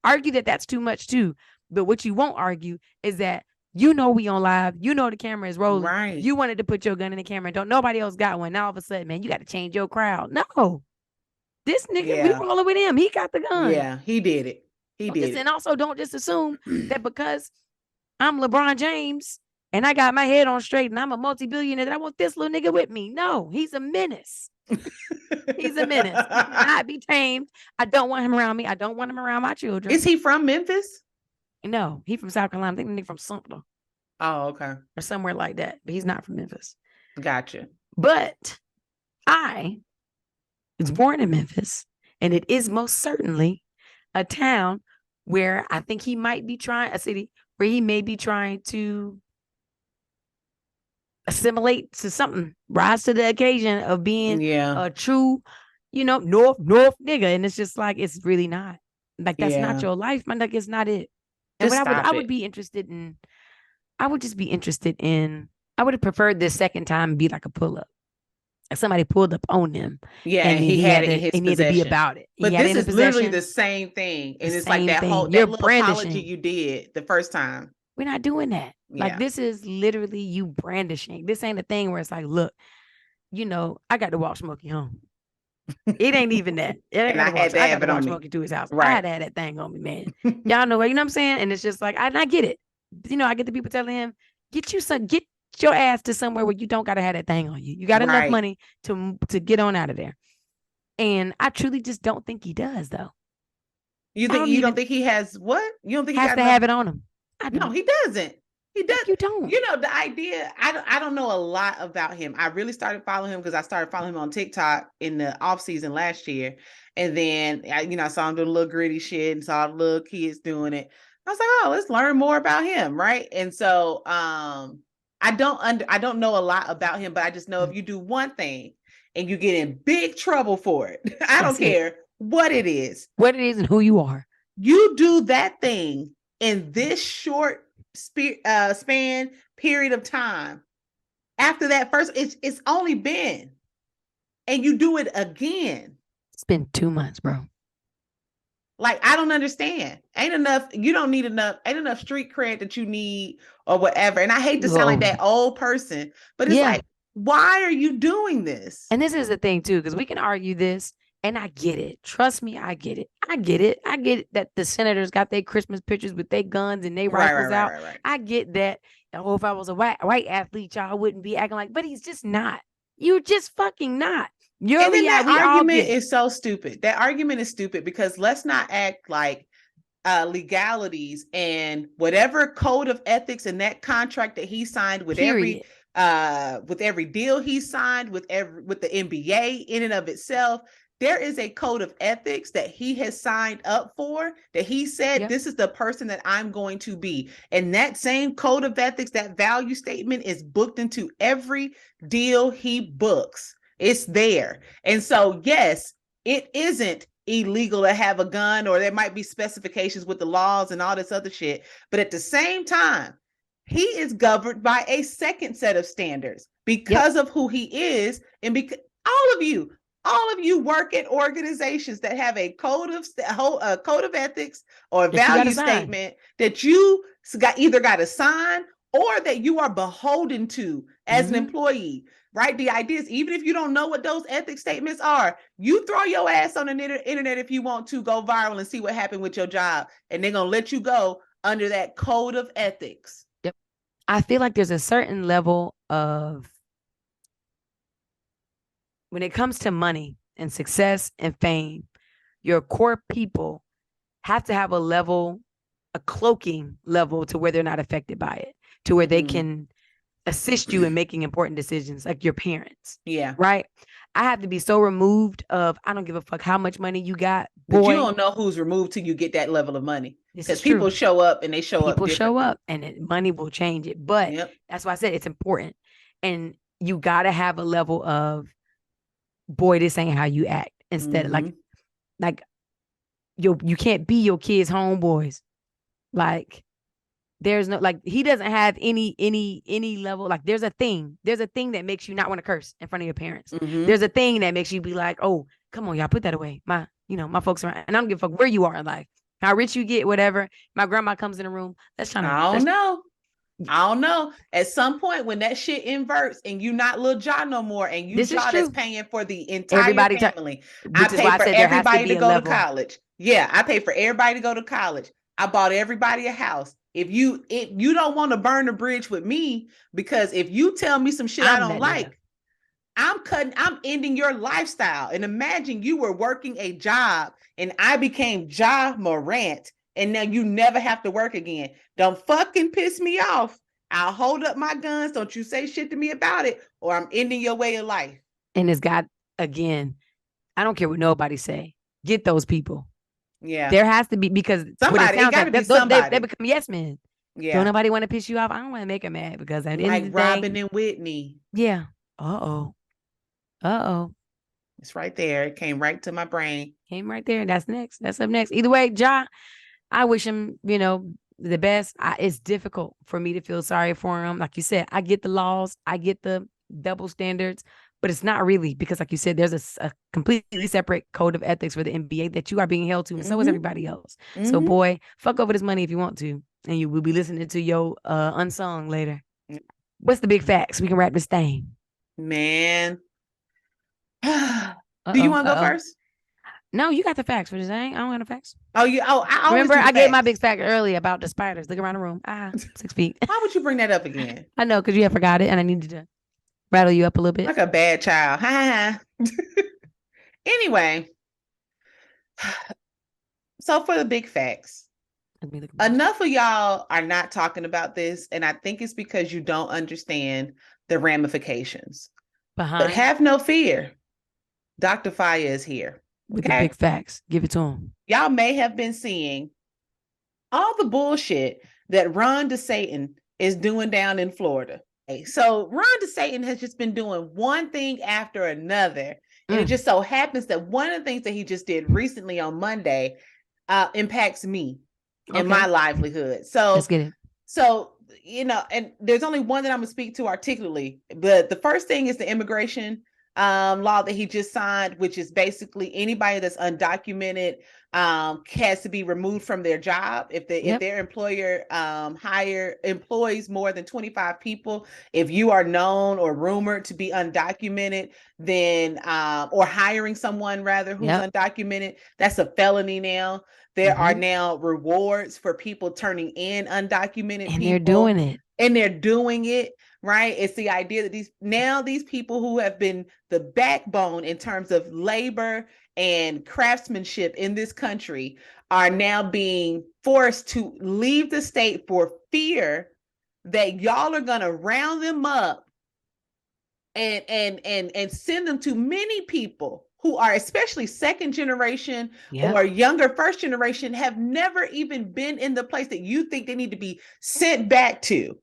Argue that that's too much too. But what you won't argue is that we on live. The camera is rolling. Right. You wanted to put your gun in the camera. Don't nobody else got one. Now all of a sudden, man, you got to change your crowd. No. This nigga, we rolling with him. He got the gun. Yeah, he did it. He did it. And also don't just assume that because I'm LeBron James and I got my head on straight and I'm a multi-billionaire, I want this little nigga with me. No, he's a menace. He's a menace. He cannot be tamed. I don't want him around me. I don't want him around my children. Is he from Memphis? No, he's from South Carolina. I think the nigga from Sumter. Oh, okay. Or somewhere like that. But he's not from Memphis. Gotcha. But I was born in Memphis, and it is most certainly a town where I think he might be trying, a city where he may be trying to assimilate to something, rise to the occasion of being a true, North nigga. And it's just like, it's really not. Like, that's not your life, man. Like, it's not it. And what I would be interested in, I would have preferred this second time be like a pull-up. Like somebody pulled up on him. Yeah, and he had it in his possession. He had to be about it. But this is literally the same thing. And it's like that little apology you did the first time. We're not doing that. Like, this is literally you brandishing. This ain't a thing where it's like, look, I got to walk Smokey home. It ain't even that. I got to walk Smokey to his house. Right. I had to have that thing on me, man. Y'all know, you know what I'm saying? And it's just like, I get it. I get the people telling him, get your ass to somewhere where you don't got to have that thing on you. You got enough money to get on out of there. And I truly just don't think he does, though. You don't think he has what? You don't think he has to have it on him? No, he doesn't. He doesn't. You don't. The idea, I don't know a lot about him. I really started following him because I started following him on TikTok in the off season last year. And then, I saw him doing a little gritty shit and saw the little kids doing it. I was like, oh, let's learn more about him. Right. And so, I don't know a lot about him, but I just know if you do one thing and you get in big trouble for it, I don't care what it is and who you are. You do that thing in this short span period of time. After that first, it's only been, and you do it again. It's been 2 months, bro. Like, I don't understand. Ain't enough street cred that you need or whatever. And I hate to sound like that old person, but it's like, why are you doing this? And this is the thing too, because we can argue this, and I get it. Trust me, I get it. I get it that the senators got their Christmas pictures with their guns and their rifles out. Right. I get that. Oh, if I was a white athlete, y'all wouldn't be acting like, but he's just not. You're just fucking not. That argument is so stupid. That argument is stupid because let's not act like legalities and whatever code of ethics and that contract that he signed with every deal he signed with the NBA in and of itself. There is a code of ethics that he has signed up for, that he said, this is the person that I'm going to be. And that same code of ethics, that value statement is booked into every deal he books. It's there. And so, yes, it isn't illegal to have a gun, or there might be specifications with the laws and all this other shit. But at the same time, he is governed by a second set of standards because of who he is. And because all of you work at organizations that have a code of ethics or a value statement that you either got to sign or that you are beholden to as an employee, right? The idea is, even if you don't know what those ethics statements are, you throw your ass on the internet if you want to go viral and see what happened with your job, and they're going to let you go under that code of ethics. Yep. I feel like there's a certain level of, when it comes to money and success and fame, your core people have to have a cloaking level to where they're not affected by it, to where they can assist you in making important decisions, like your parents. Yeah. Right? I have to be so removed of, I don't give a fuck how much money you got. Boy, but you don't know who's removed till you get that level of money. Because people show up and they show up. People show up and money will change it. But that's why I said it's important. And you got to have a level of, boy, this ain't how you act. Instead of like you can't be your kids' homeboys. Like, there's no, like, he doesn't have any level. Like, there's a thing that makes you not want to curse in front of your parents. There's a thing that makes you be like, oh, come on, y'all, put that away. My folks are, and I don't give a fuck where you are in life, how rich you get, whatever. My grandma comes in the room. I don't know. At some point when that shit inverts and you not Lil Ja no more, and you Ja that's paying for the entire family. I pay for everybody to go to college. Yeah, I pay for everybody to go to college. I bought everybody a house. if you don't want to burn a bridge with me, because if you tell me some shit I don't like, I'm ending your lifestyle. And imagine you were working a job and I became Ja Morant and now you never have to work again. Don't fucking piss me off. I'll hold up my guns. Don't you say shit to me about it, or I'm ending your way of life. And it's got, again, I don't care what nobody say. Get those people. Yeah. There has to be, because somebody, it gotta be somebody. They become yes men. Yeah. Don't nobody want to piss you off. I don't want to make them mad, because at the like end of the Robin day, and Whitney. Yeah. It's right there. It came right to my brain. Came right there. That's next. That's up next. Either way, Ja, I wish him, the best. It's difficult for me to feel sorry for him. Like you said, I get the laws, I get the double standards, but it's not really, because like you said, there's a completely separate code of ethics for the NBA that you are being held to, and so is everybody else. So boy, fuck over this money if you want to, and you will be listening to your unsung later. What's the big facts? We can wrap this thing. Man. Do you want to go first? No, you got the facts for this thing. I don't have the facts. Oh, I remember I gave my big fact earlier about the spiders. Look around the room. 6 feet. Why would you bring that up again? I know, because you had forgot it, and I needed to rattle you up a little bit. Like a bad child. Anyway, so for the big facts, enough of y'all are not talking about this, and I think it's because you don't understand the ramifications. But have no fear. Dr. Fire is here. With the big facts. Give it to him. Y'all may have been seeing all the bullshit that Ron DeSatan is doing down in Florida. So Ron DeSatan has just been doing one thing after another. And it just so happens that one of the things that he just did recently on Monday impacts me and my livelihood. So let's get it. So, and there's only one that I'm going to speak to articulately. But the first thing is the immigration law that he just signed, which is basically anybody that's undocumented has to be removed from their job if their employer employs more than 25 people. If you are known or rumored to be undocumented, then or hiring someone rather who's undocumented, that's a felony now. There are now rewards for people turning in undocumented people. They're doing it. And they're doing it. Right. It's the idea that these people who have been the backbone in terms of labor and craftsmanship in this country are now being forced to leave the state for fear that y'all are going to round them up and send them to many people who are especially second generation or younger first generation, have never even been in the place that you think they need to be sent back to.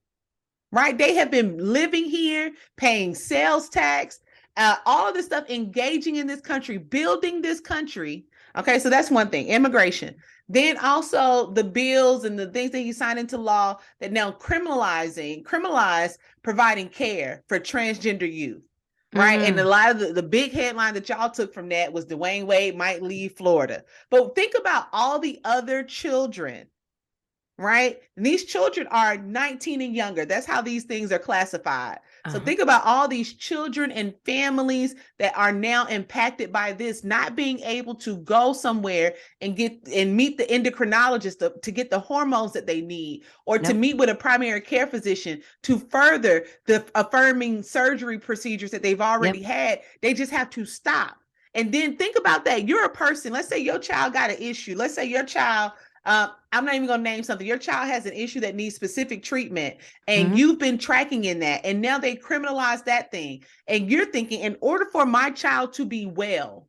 Right? They have been living here, paying sales tax, all of this stuff, engaging in this country, building this country. Okay, so that's one thing, immigration. Then also the bills and the things that he signed into law that now criminalize providing care for transgender youth. Right. And a lot of the big headline that y'all took from that was Dwayne Wade might leave Florida. But think about all the other children. Right. And these children are 19 and younger. That's how these things are classified. So think about all these children and families that are now impacted by this, not being able to go somewhere and meet the endocrinologist to get the hormones that they need, or to meet with a primary care physician to further the affirming surgery procedures that they've already had. They just have to stop. And then think about that. You're a person. Let's say your child got an issue. Let's say your child, I'm not even going to name something. Your child has an issue that needs specific treatment, and you've been tracking in that, and now they criminalize that thing. And you're thinking, in order for my child to be well,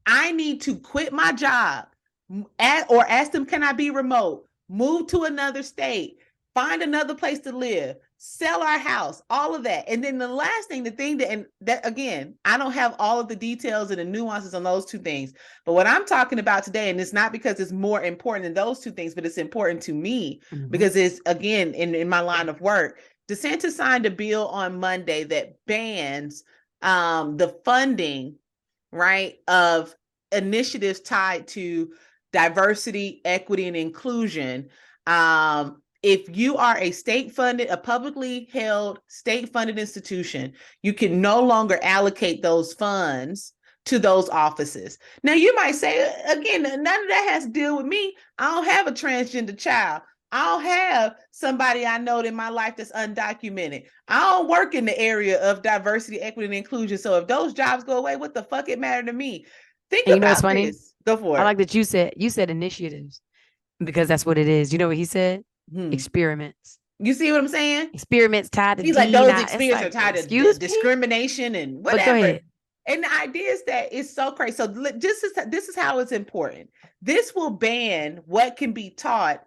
I need to quit my job or ask them, can I be remote, move to another state, find another place to live, sell our house, all of that. And then the last thing, that again, I don't have all of the details and the nuances on those two things. But what I'm talking about today, and it's not because it's more important than those two things, but it's important to me because it's, again, in my line of work. DeSantis signed a bill on Monday that bans the funding, right, of initiatives tied to diversity, equity, and inclusion. If you are a publicly held state-funded institution, you can no longer allocate those funds to those offices. Now, you might say, again, none of that has to deal with me. I don't have a transgender child. I don't have somebody I know in my life that's undocumented. I don't work in the area of diversity, equity, and inclusion. So if those jobs go away, what the fuck it matter to me? Think And you know what's about funny? this. Go for I it. like that you said initiatives because that's what it is. You know what he said? Hmm. Experiments. You see what I'm saying? Experiments tied to He's like, D. those Not it's experiences are like, tied to excuse me, discrimination and but go whatever. ahead. And the idea is that it's so crazy. So this is how it's important. This will ban what can be taught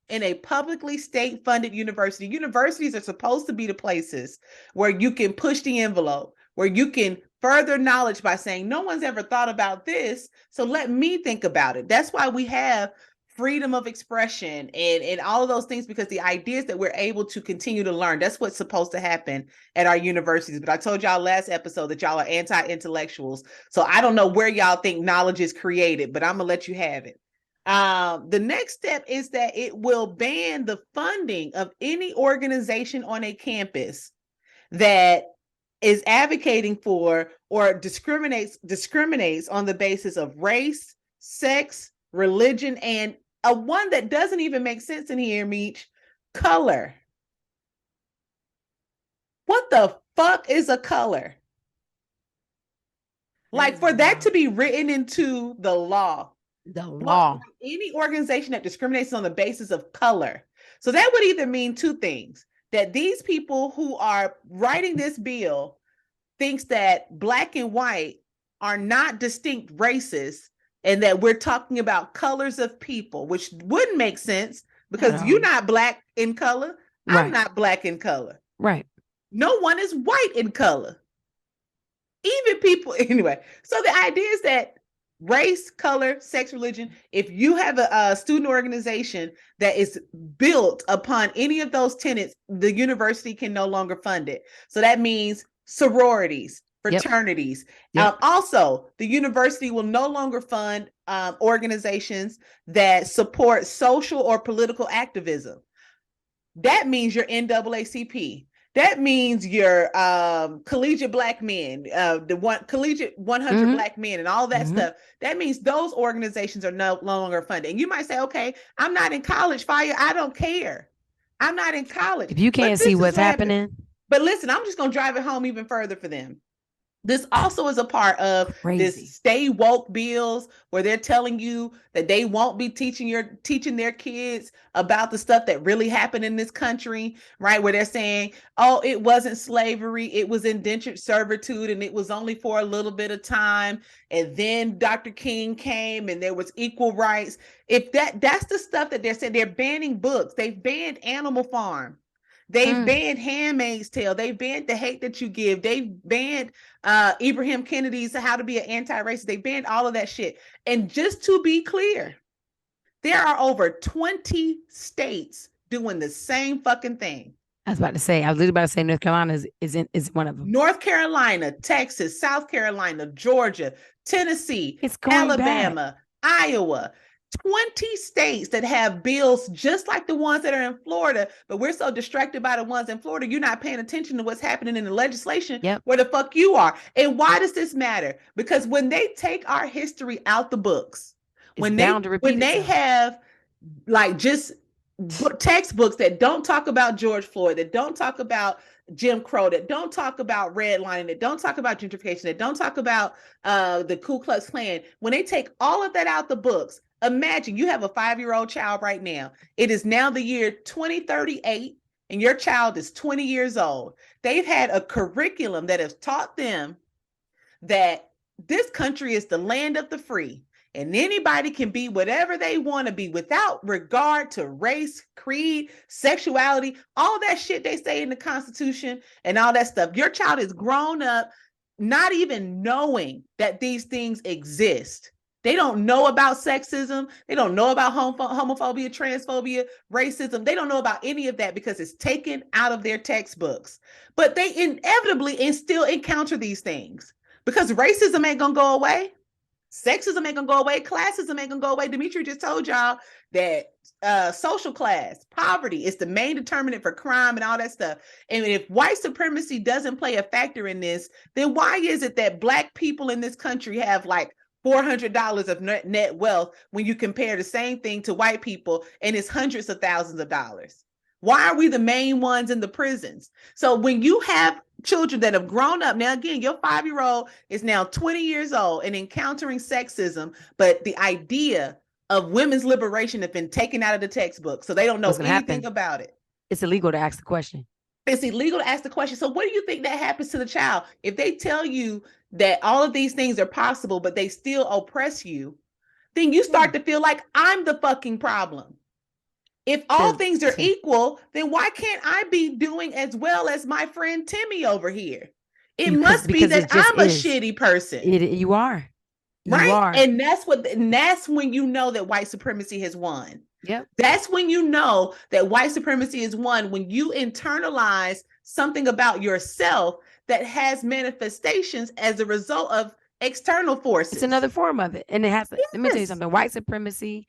in a publicly state funded university. Universities are supposed to be the places where you can push the envelope, where you can further knowledge by saying, no one's ever thought about this. So let me think about it. That's why we have freedom of expression and all of those things, because the idea is that we're able to continue to learn. That's what's supposed to happen at our universities. But I told y'all last episode that y'all are anti-intellectuals. So I don't know where y'all think knowledge is created, but I'm gonna let you have it. The next step is that it will ban the funding of any organization on a campus that is advocating for or discriminates on the basis of race, sex, religion, and a one that doesn't even make sense in here, Meech, color. What the fuck is a color? Like for that to be written into the law. The law. Any organization that discriminates on the basis of color. So that would either mean two things: that these people who are writing this bill thinks that black and white are not distinct races, and that we're talking about colors of people, which wouldn't make sense because you're not black in color. I'm not black in color. Right. No one is white in color. Even people, anyway. So the idea is that race, color, sex, religion, if you have a student organization that is built upon any of those tenets, the university can no longer fund it. So that means sororities, fraternities. Yep. Also, the university will no longer fund organizations that support social or political activism. That means your NAACP. That means your collegiate black men, collegiate 100 black men, and all that stuff. That means those organizations are no longer funded. And you might say, okay, I'm not in college, Fire. I don't care. I'm not in college. If you can't see what's happening. But listen, I'm just going to drive it home even further for them. This also is a part of this stay woke bills where they're telling you that they won't be teaching their kids about the stuff that really happened in this country, right? Where they're saying, oh, it wasn't slavery, it was indentured servitude, and it was only for a little bit of time. And then Dr. King came and there was equal rights. If that's the stuff that they're saying, they're banning books. They've banned Animal Farm. They've banned Handmaid's Tale. They've banned The Hate That You Give. They've banned Ibrahim Kennedy's How to Be an Anti-Racist. They banned all of that shit. And just to be clear, there are over 20 states doing the same fucking thing. I was literally about to say North Carolina is one of them. North Carolina, Texas, South Carolina, Georgia, Tennessee, Alabama, Iowa. 20 states that have bills just like the ones that are in Florida, but we're so distracted by the ones in Florida, you're not paying attention to what's happening in the legislation where the fuck you are. And why does this matter? Because when they take our history out the books, when they have like just textbooks that don't talk about George Floyd, that don't talk about Jim Crow, that don't talk about redlining, that don't talk about gentrification, that don't talk about the Ku Klux Klan, when they take all of that out the books, imagine you have a 5-year-old child right now. It is now the year 2038 and your child is 20 years old. They've had a curriculum that has taught them that this country is the land of the free and anybody can be whatever they want to be without regard to race, creed, sexuality, all that shit they say in the Constitution and all that stuff. Your child is grown up not even knowing that these things exist. They don't know about sexism. They don't know about homophobia, transphobia, racism. They don't know about any of that because it's taken out of their textbooks. But they inevitably and still encounter these things because racism ain't gonna go away. Sexism ain't gonna go away. Classism ain't gonna go away. Dimitri just told y'all that social class, poverty is the main determinant for crime and all that stuff. And if white supremacy doesn't play a factor in this, then why is it that Black people in this country have like $400 of net wealth when you compare the same thing to white people and it's hundreds of thousands of dollars? Why are we the main ones in the prisons? So when you have children that have grown up, now again, your 5-year-old is now 20 years old and encountering sexism, but the idea of women's liberation has been taken out of the textbook, so they don't know anything about it. It's illegal to ask the question. It's illegal to ask the question. So what do you think that happens to the child if they tell you that all of these things are possible, but they still oppress you? Then you start to feel like I'm the fucking problem. If all things are equal, then why can't I be doing as well as my friend Timmy over here? It must be that I'm a shitty person. You are. Right? And that's when you know that white supremacy has won. Yep. That's when you know that white supremacy is won, when you internalize something about yourself that has manifestations as a result of external forces. It's another form of it. And it has, let me tell you something, white supremacy,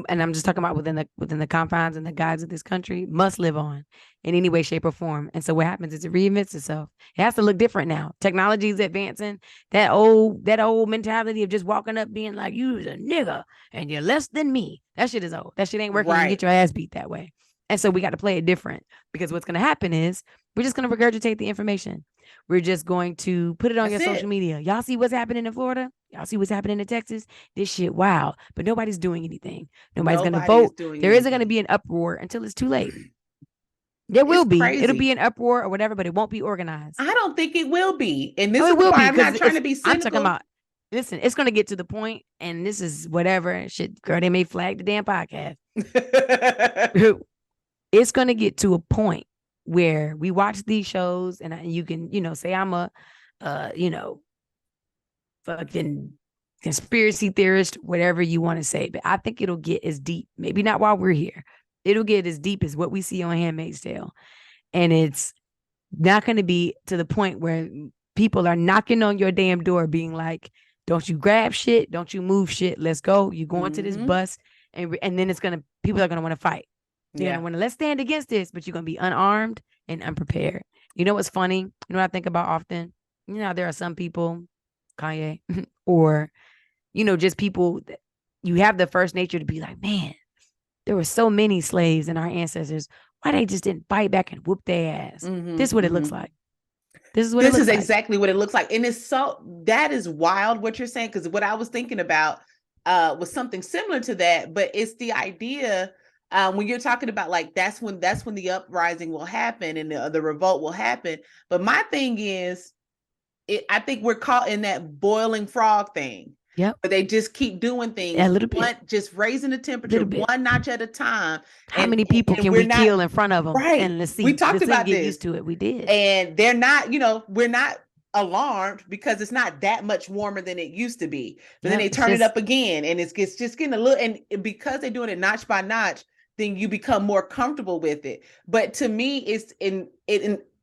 and I'm just talking about within the confines and the guides of this country, must live on in any way, shape, or form. And so what happens is it reinvents itself. It has to look different now. Technology is advancing. That old mentality of just walking up being like, you's a nigga and you're less than me. That shit is old. That shit ain't working. Right. You get your ass beat that way. And so we got to play it different, because what's going to happen is we're just going to regurgitate the information. We're just going to put it on your social media. Y'all see what's happening in Florida? Y'all see what's happening in Texas? This shit, wow. But nobody's doing anything. Nobody's going to vote. There isn't going to be an uproar until it's too late. There will be. Crazy. It'll be an uproar or whatever, but it won't be organized. I don't think it will be. And this is why I'm not trying to be cynical. I'm talking about, listen, it's going to get to the point, and this is whatever shit, girl, they may flag the damn podcast. It's going to get to a point where we watch these shows and you can, say I'm a, fucking conspiracy theorist, whatever you want to say. But I think it'll get as deep, maybe not while we're here. It'll get as deep as what we see on Handmaid's Tale. And it's not going to be to the point where people are knocking on your damn door being like, don't you grab shit? Don't you move shit? Let's go. You go into this bus. And then people are going to want to fight. You're going to want to, let's stand against this, but you're going to be unarmed and unprepared. You know what's funny? You know what I think about often? There are some people, Kanye, or, just people that you have the first nature to be like, man, there were so many slaves in our ancestors. Why they just didn't fight back and whoop their ass? This is what it looks like. This is exactly what it looks like. And that is wild what you're saying, because what I was thinking about was something similar to that, but it's the idea when you're talking about like that's when the uprising will happen and the revolt will happen. But my thing is, I think we're caught in that boiling frog thing. Yeah, but they just keep doing things a little bit, just raising the temperature one notch at a time. How many people can we kill in front of them? Right. And let's see. We talked about this. Get used to it. We did, and they're not. We're not alarmed because it's not that much warmer than it used to be. But then they turn it up again, and it's just getting a little. And because they're doing it notch by notch, then you become more comfortable with it. But to me, it's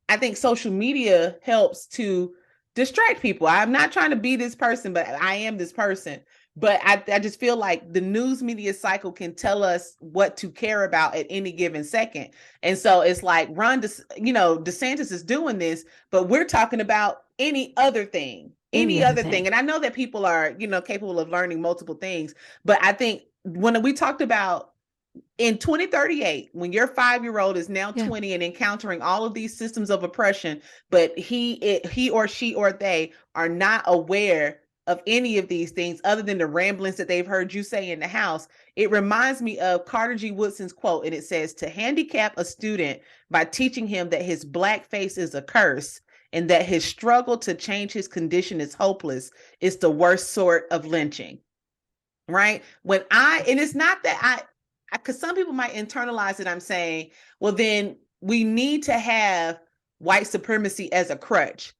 I think social media helps to distract people. I'm not trying to be this person, but I am this person. But I just feel like the news media cycle can tell us what to care about at any given second. And so it's like DeSantis is doing this, but we're talking about any other thing. And I know that people are, capable of learning multiple things. But I think when we talked about in 2038, when your 5-year-old is now 20 and encountering all of these systems of oppression, but he or she or they are not aware of any of these things other than the ramblings that they've heard you say in the house, it reminds me of Carter G. Woodson's quote. And it says, to handicap a student by teaching him that his Black face is a curse and that his struggle to change his condition is hopeless is the worst sort of lynching. Right? And it's not that because some people might internalize it. I'm saying, well, then we need to have white supremacy as a crutch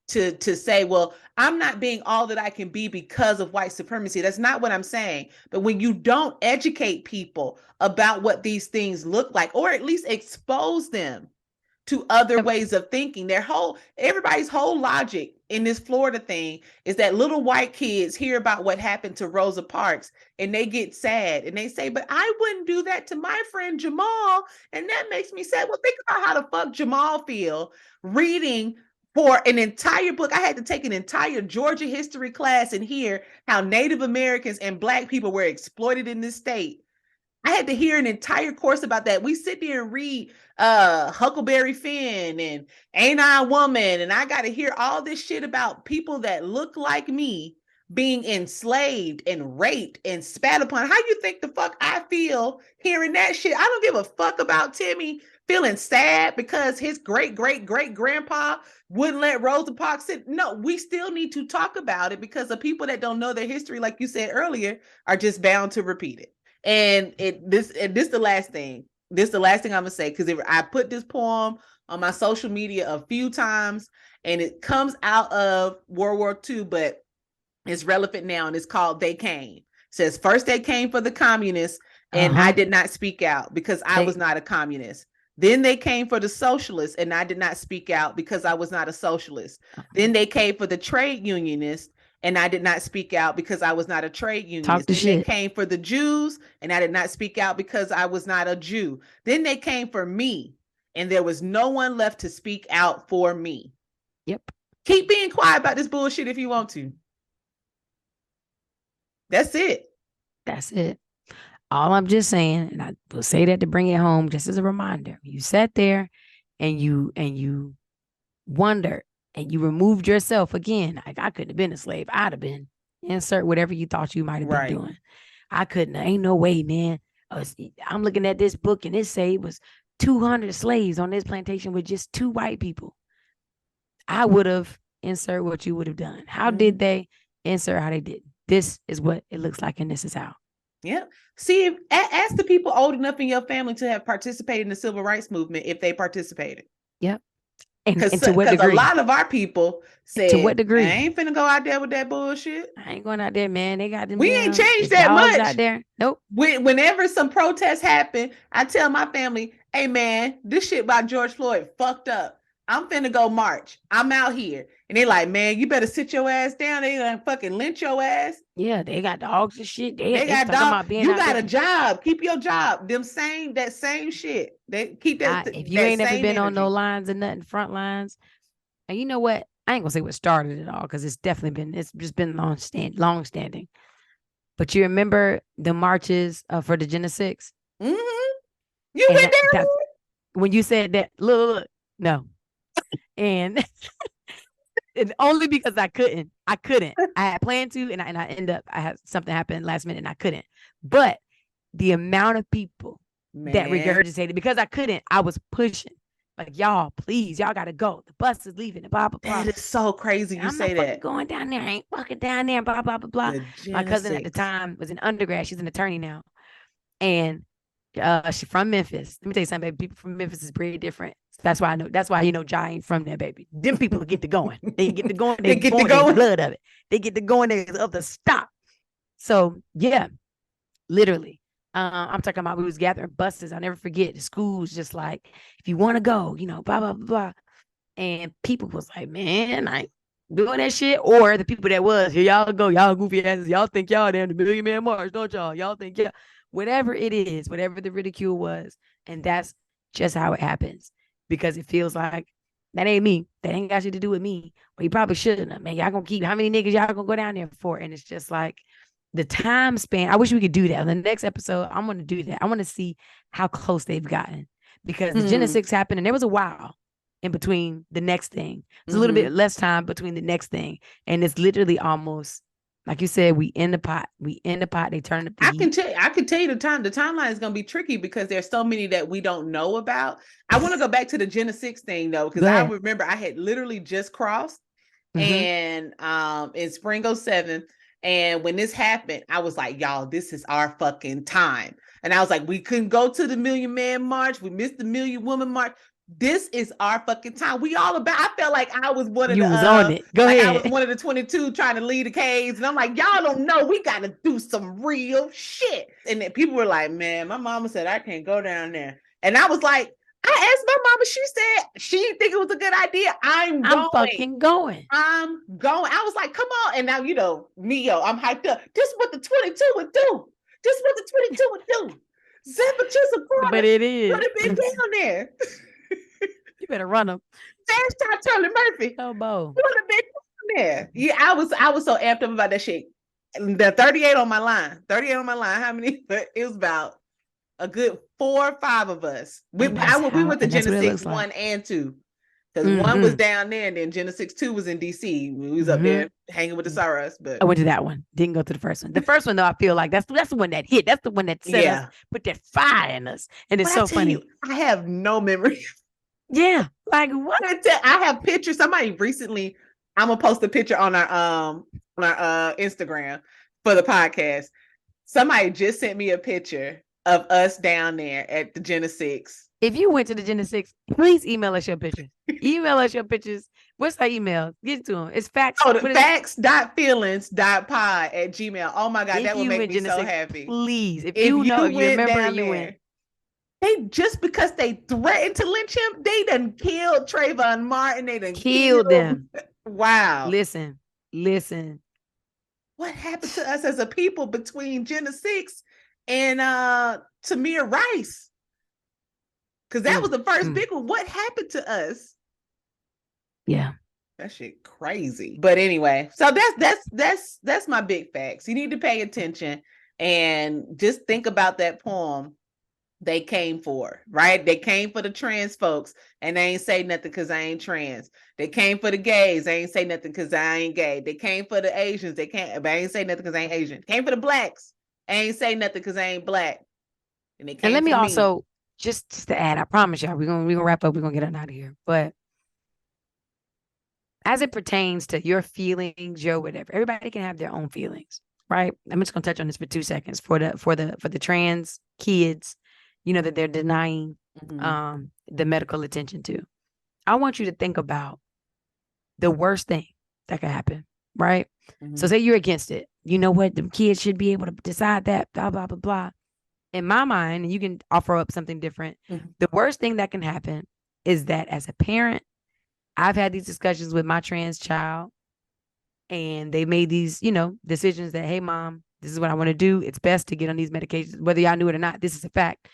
to say, well, I'm not being all that I can be because of white supremacy. That's not what I'm saying. But when you don't educate people about what these things look like, or at least expose them to other ways of thinking, everybody's whole logic in this Florida thing is that little white kids hear about what happened to Rosa Parks and they get sad and they say, but I wouldn't do that to my friend Jamal. And that makes me sad. Well, think about how the fuck Jamal feel reading for an entire book. I had to take an entire Georgia history class and hear how Native Americans and Black people were exploited in this state. I had to hear an entire course about that. We sit there and read Huckleberry Finn and Ain't I a Woman, and I got to hear all this shit about people that look like me being enslaved and raped and spat upon. How you think the fuck I feel hearing that shit? I don't give a fuck about Timmy feeling sad because his great grandpa wouldn't let Rosa Parks sit. No, we still need to talk about it because the people that don't know their history, like you said earlier, are just bound to repeat it. And this the last thing. This the last thing I'm gonna say, because I put this poem on my social media a few times, and it comes out of World War II, but it's relevant now, and it's called They Came. It says, first they came for the communists, and I did not speak out because I was not a communist. Then they came for the socialists, and I did not speak out because I was not a socialist. Then they came for the trade unionists, and I did not speak out because I was not a trade unionist. Then they came for the Jews, and I did not speak out because I was not a Jew. Then they came for me, and there was no one left to speak out for me. Yep. Keep being quiet about this bullshit if you want to. That's it. That's it. All I'm just saying, and I will say that to bring it home, just as a reminder, you sat there and you wondered and you removed yourself again. Like, I couldn't have been a slave. I'd have been. Insert whatever you thought you might have been doing. I couldn't. Ain't no way, man. I'm looking at this book and it say it was 200 slaves on this plantation with just 2 white people. I would have. Insert what you would have done. How did they? Insert how they did. This is what it looks like, and this is how. Yeah. See, ask the people old enough in your family to have participated in the civil rights movement if they participated. Yep. And to what degree? A lot of our people said, to what degree? I ain't finna go out there with that bullshit. I ain't going out there, man. They got them. We ain't changed that much out there. Nope. Whenever some protests happen, I tell my family, hey man, this shit by George Floyd fucked up. I'm finna go march. I'm out here. And they like, man, you better sit your ass down. They gonna fucking lynch your ass. Yeah, they got dogs and shit. They got dogs. You got a job. Keep your job. That same shit. They keep that. If you ain't never been on no lines and nothing, front lines. And you know what? I ain't gonna say what started it all, because it's just been long standing. But you remember the marches for the Gen 6? Mm-hmm. You went there when you said that. Look, no. And only because I couldn't. I had planned to, and I had something happen last minute and I couldn't. But the amount of people that regurgitated, because I couldn't, I was pushing. Like, y'all, please, y'all gotta go. The bus is leaving. Blah blah blah. That is so crazy. You say that. Going down there. I ain't fucking down there. Blah blah blah blah. My cousin at the time was an undergrad. She's an attorney now, and she's from Memphis. Let me tell you something, baby. People from Memphis is pretty different. That's why I know. That's why Jai ain't from there, baby. Them people get to going. They get to going. They get to going. Blood of it. They get to going. They of the stop. So yeah, literally. I'm talking about we was gathering buses. I'll never forget. The school's just like, if you want to go, blah, blah, blah, blah. And people was like, man, I ain't doing that shit. Or the people that was, here y'all go, y'all goofy asses. Y'all think y'all there in the Million Man March, don't y'all? Y'all think, yeah. Whatever it is, whatever the ridicule was. And that's just how it happens. Because it feels like, that ain't me. That ain't got shit to do with me. Well, you probably shouldn't have. Man, y'all gonna keep, how many niggas y'all gonna go down there for? And it's just like, the time span, I wish we could do that. On the next episode, I want to do that. I want to see how close they've gotten, because the Gen 6 happened and there was a while in between the next thing. There's a little bit less time between the next thing. And it's literally almost, like you said, we in the pot. They turn up the heat. I can tell you the timeline is going to be tricky because there's so many that we don't know about. I want to go back to the Gen 6 thing though, because I remember I had literally just crossed and in spring 07. And when this happened, I was like, y'all, this is our fucking time. And I was like, we couldn't go to the Million Man March. We missed the Million Woman March. This is our fucking time. I felt like I was one of you was on it. Go ahead. I was one of the 22 trying to lead the caves. And I'm like, y'all don't know. We got to do some real shit. And then people were like, man, my mama said, I can't go down there. And I was like, I asked my mama, she said she didn't think it was a good idea. I'm fucking going. I'm going. I was like, come on. And now, me, I'm hyped up. This is what the 22 would do. This is what the 22 would do. Zip a chisel. But it is. Put it been down there. You better run them. Shot Charlie Murphy. Oh, Bo. Would have been there. Yeah, I was so amped up about that shit. The 38 on my line. 38 on my line. How many? It was about a good 4 or 5 of us. We went to Genesis 1 and 2. Because one was down there, and then Genesis 2 was in DC. We was up there hanging with the Saras. But I went to that one. Didn't go to the first one. The first one, though, I feel like that's the one that hit. That's the one that set us, put that fire in us. And it's so funny. I have no memory. Yeah. Like what? I have pictures. Somebody recently, I'm gonna post a picture on our Instagram for the podcast. Somebody just sent me a picture of us down there at the Genesis. If you went to the Genesis, please email us your pictures. Email us your pictures. What's our email? Get to them. It's facts. facts.feelings.pod@gmail. Oh my God, that would make me so happy. Please, if you remember, you went. They just because they threatened to lynch him, they done killed Trayvon Martin. They done killed them. Wow. Listen. What happened to us as a people between Genesis and Tamir Rice? Because that was the first big one. What happened to us? Yeah. That shit crazy. But anyway, so that's my big facts. You need to pay attention and just think about that poem they came for, right? They came for the trans folks and they ain't say nothing because I ain't trans. They came for the gays. They ain't say nothing because I ain't gay. They came for the Asians. But I ain't say nothing because I ain't Asian. Came for the blacks. I ain't say nothing because I ain't black. And let me also just to add, I promise y'all, we're gonna wrap up. We're gonna get on out of here. But as it pertains to your feelings, your whatever, everybody can have their own feelings, right? I'm just gonna touch on this for 2 seconds for the trans kids, that they're denying the medical attention to. I want you to think about the worst thing that could happen, right? So say you're against it. You know what? The kids should be able to decide that, blah, blah, blah, blah. In my mind, and you can offer up something different, the worst thing that can happen is that as a parent, I've had these discussions with my trans child and they made these, decisions that, hey, mom, this is what I want to do. It's best to get on these medications, whether y'all knew it or not. This is a fact.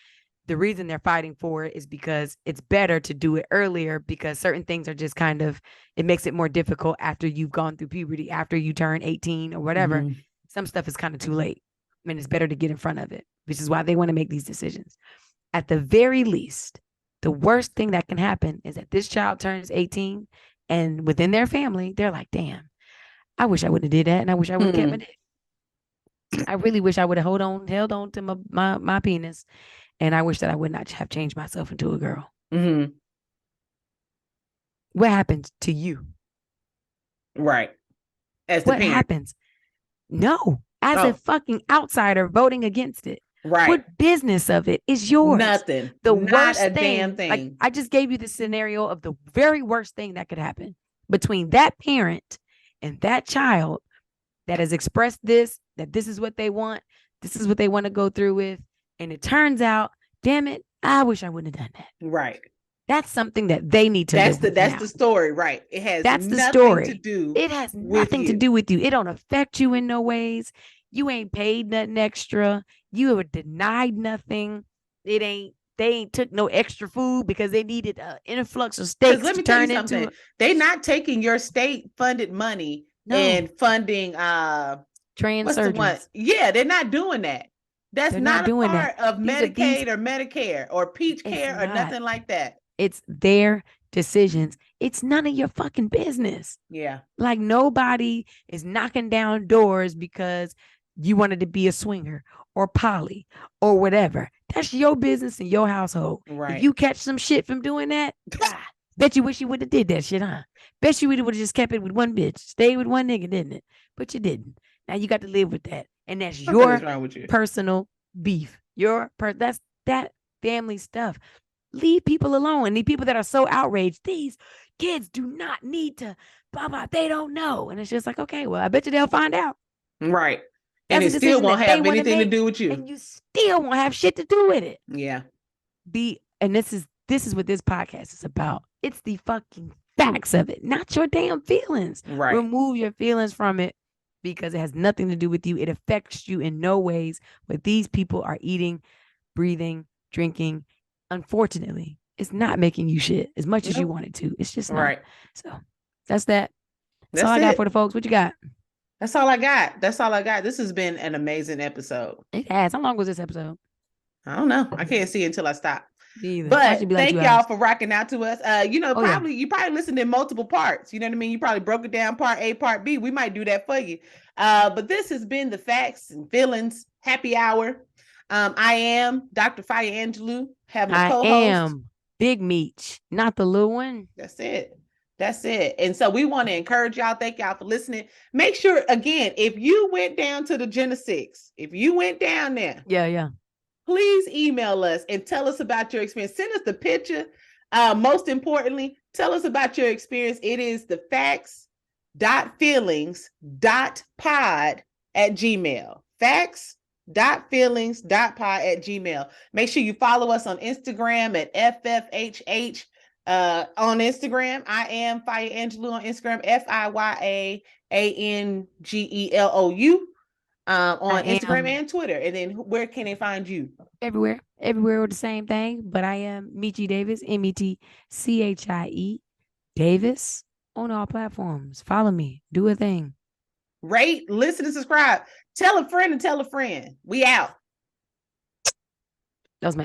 The reason they're fighting for it is because it's better to do it earlier because certain things are just it makes it more difficult after you've gone through puberty, after you turn 18 or whatever. Some stuff is kind of too late. I mean, it's better to get in front of it, which is why they want to make these decisions. At the very least, the worst thing that can happen is that this child turns 18 and within their family, they're like, damn, I wish I wouldn't have did that. And I wish I would have kept my dick. I really wish I would have held on to my penis. And I wish that I would not have changed myself into a girl. What happens to you? Right. What happens? No. As a fucking outsider voting against it. Right. What business of it is yours? Nothing. The Not worst a thing. Damn thing. Like, I just gave you the scenario of the very worst thing that could happen between that parent and that child that has expressed that this is what they want. This is what they want to go through with. And it turns out, damn it, I wish I wouldn't have done that. Right. That's something that they need to live with. That's the story, right? It has nothing to do. It has nothing to do with you. It don't affect you in no ways. You ain't paid nothing extra. You were denied nothing. They ain't took no extra food because they needed an influx of steaks to turn into. They're not taking your state funded money and funding trans surgeons. Yeah, they're not doing that. That's not a part of Medicaid or Medicare or Peach Care or nothing like that. It's their decisions. It's none of your fucking business. Yeah. Like nobody is knocking down doors because you wanted to be a swinger or poly or whatever. That's your business in your household. Right. If you catch some shit from doing that, bet you wish you would have did that shit, huh? Bet you would have just kept it with one bitch. Stayed with one nigga, didn't it? But you didn't. Now you got to live with that. And that's your personal beef. That's that family stuff. Leave people alone. And the people that are so outraged, these kids do not need to, blah, blah, they don't know. And it's just like, okay, well, I bet you they'll find out. Right. And it still won't have anything to do with you. And you still won't have shit to do with it. Yeah. And this is what this podcast is about. It's the fucking facts of it, not your damn feelings. Right. Remove your feelings from it because it has nothing to do with you. It affects you in no ways. But these people are eating, breathing, drinking, unfortunately, it's not making you shit as much as you Nope. want it to. It's just not. Right. So that's that. That's all That's I got it. for the folks. What you got? That's all I got. That's all I got. This has been an amazing episode. It has. How long was this episode? I don't know. I can't see until I stop. Me either. But Be like thank 2 y'all hours. for rocking out to us. You probably listened in multiple parts. You know what I mean? You probably broke it down part A, part B. We might do that for you. But this has been the Facts and Feelings Happy Hour. I am Dr. Fire Angelou. Have my co-host. I am Big Meech, not the little one. That's it. That's it. And so we want to encourage y'all. Thank y'all for listening. Make sure, again, if you went down to the Genesis, if you went down there, Yeah. please email us and tell us about your experience. Send us the picture. Most importantly, tell us about your experience. It is the facts.feelings.pod@gmail. Facts.feelings.pod@gmail. Make sure you follow us on Instagram at FFHH. On Instagram, I am Fire Angelou on Instagram, FIYAANGELOU. On Instagram and Twitter. And then where can they find you? Everywhere with the same thing. But I am Meechie Davis, METCHIE Davis on all platforms. Follow me. Do a thing. Rate, listen, and subscribe. Tell a friend and tell a friend. We out. That was my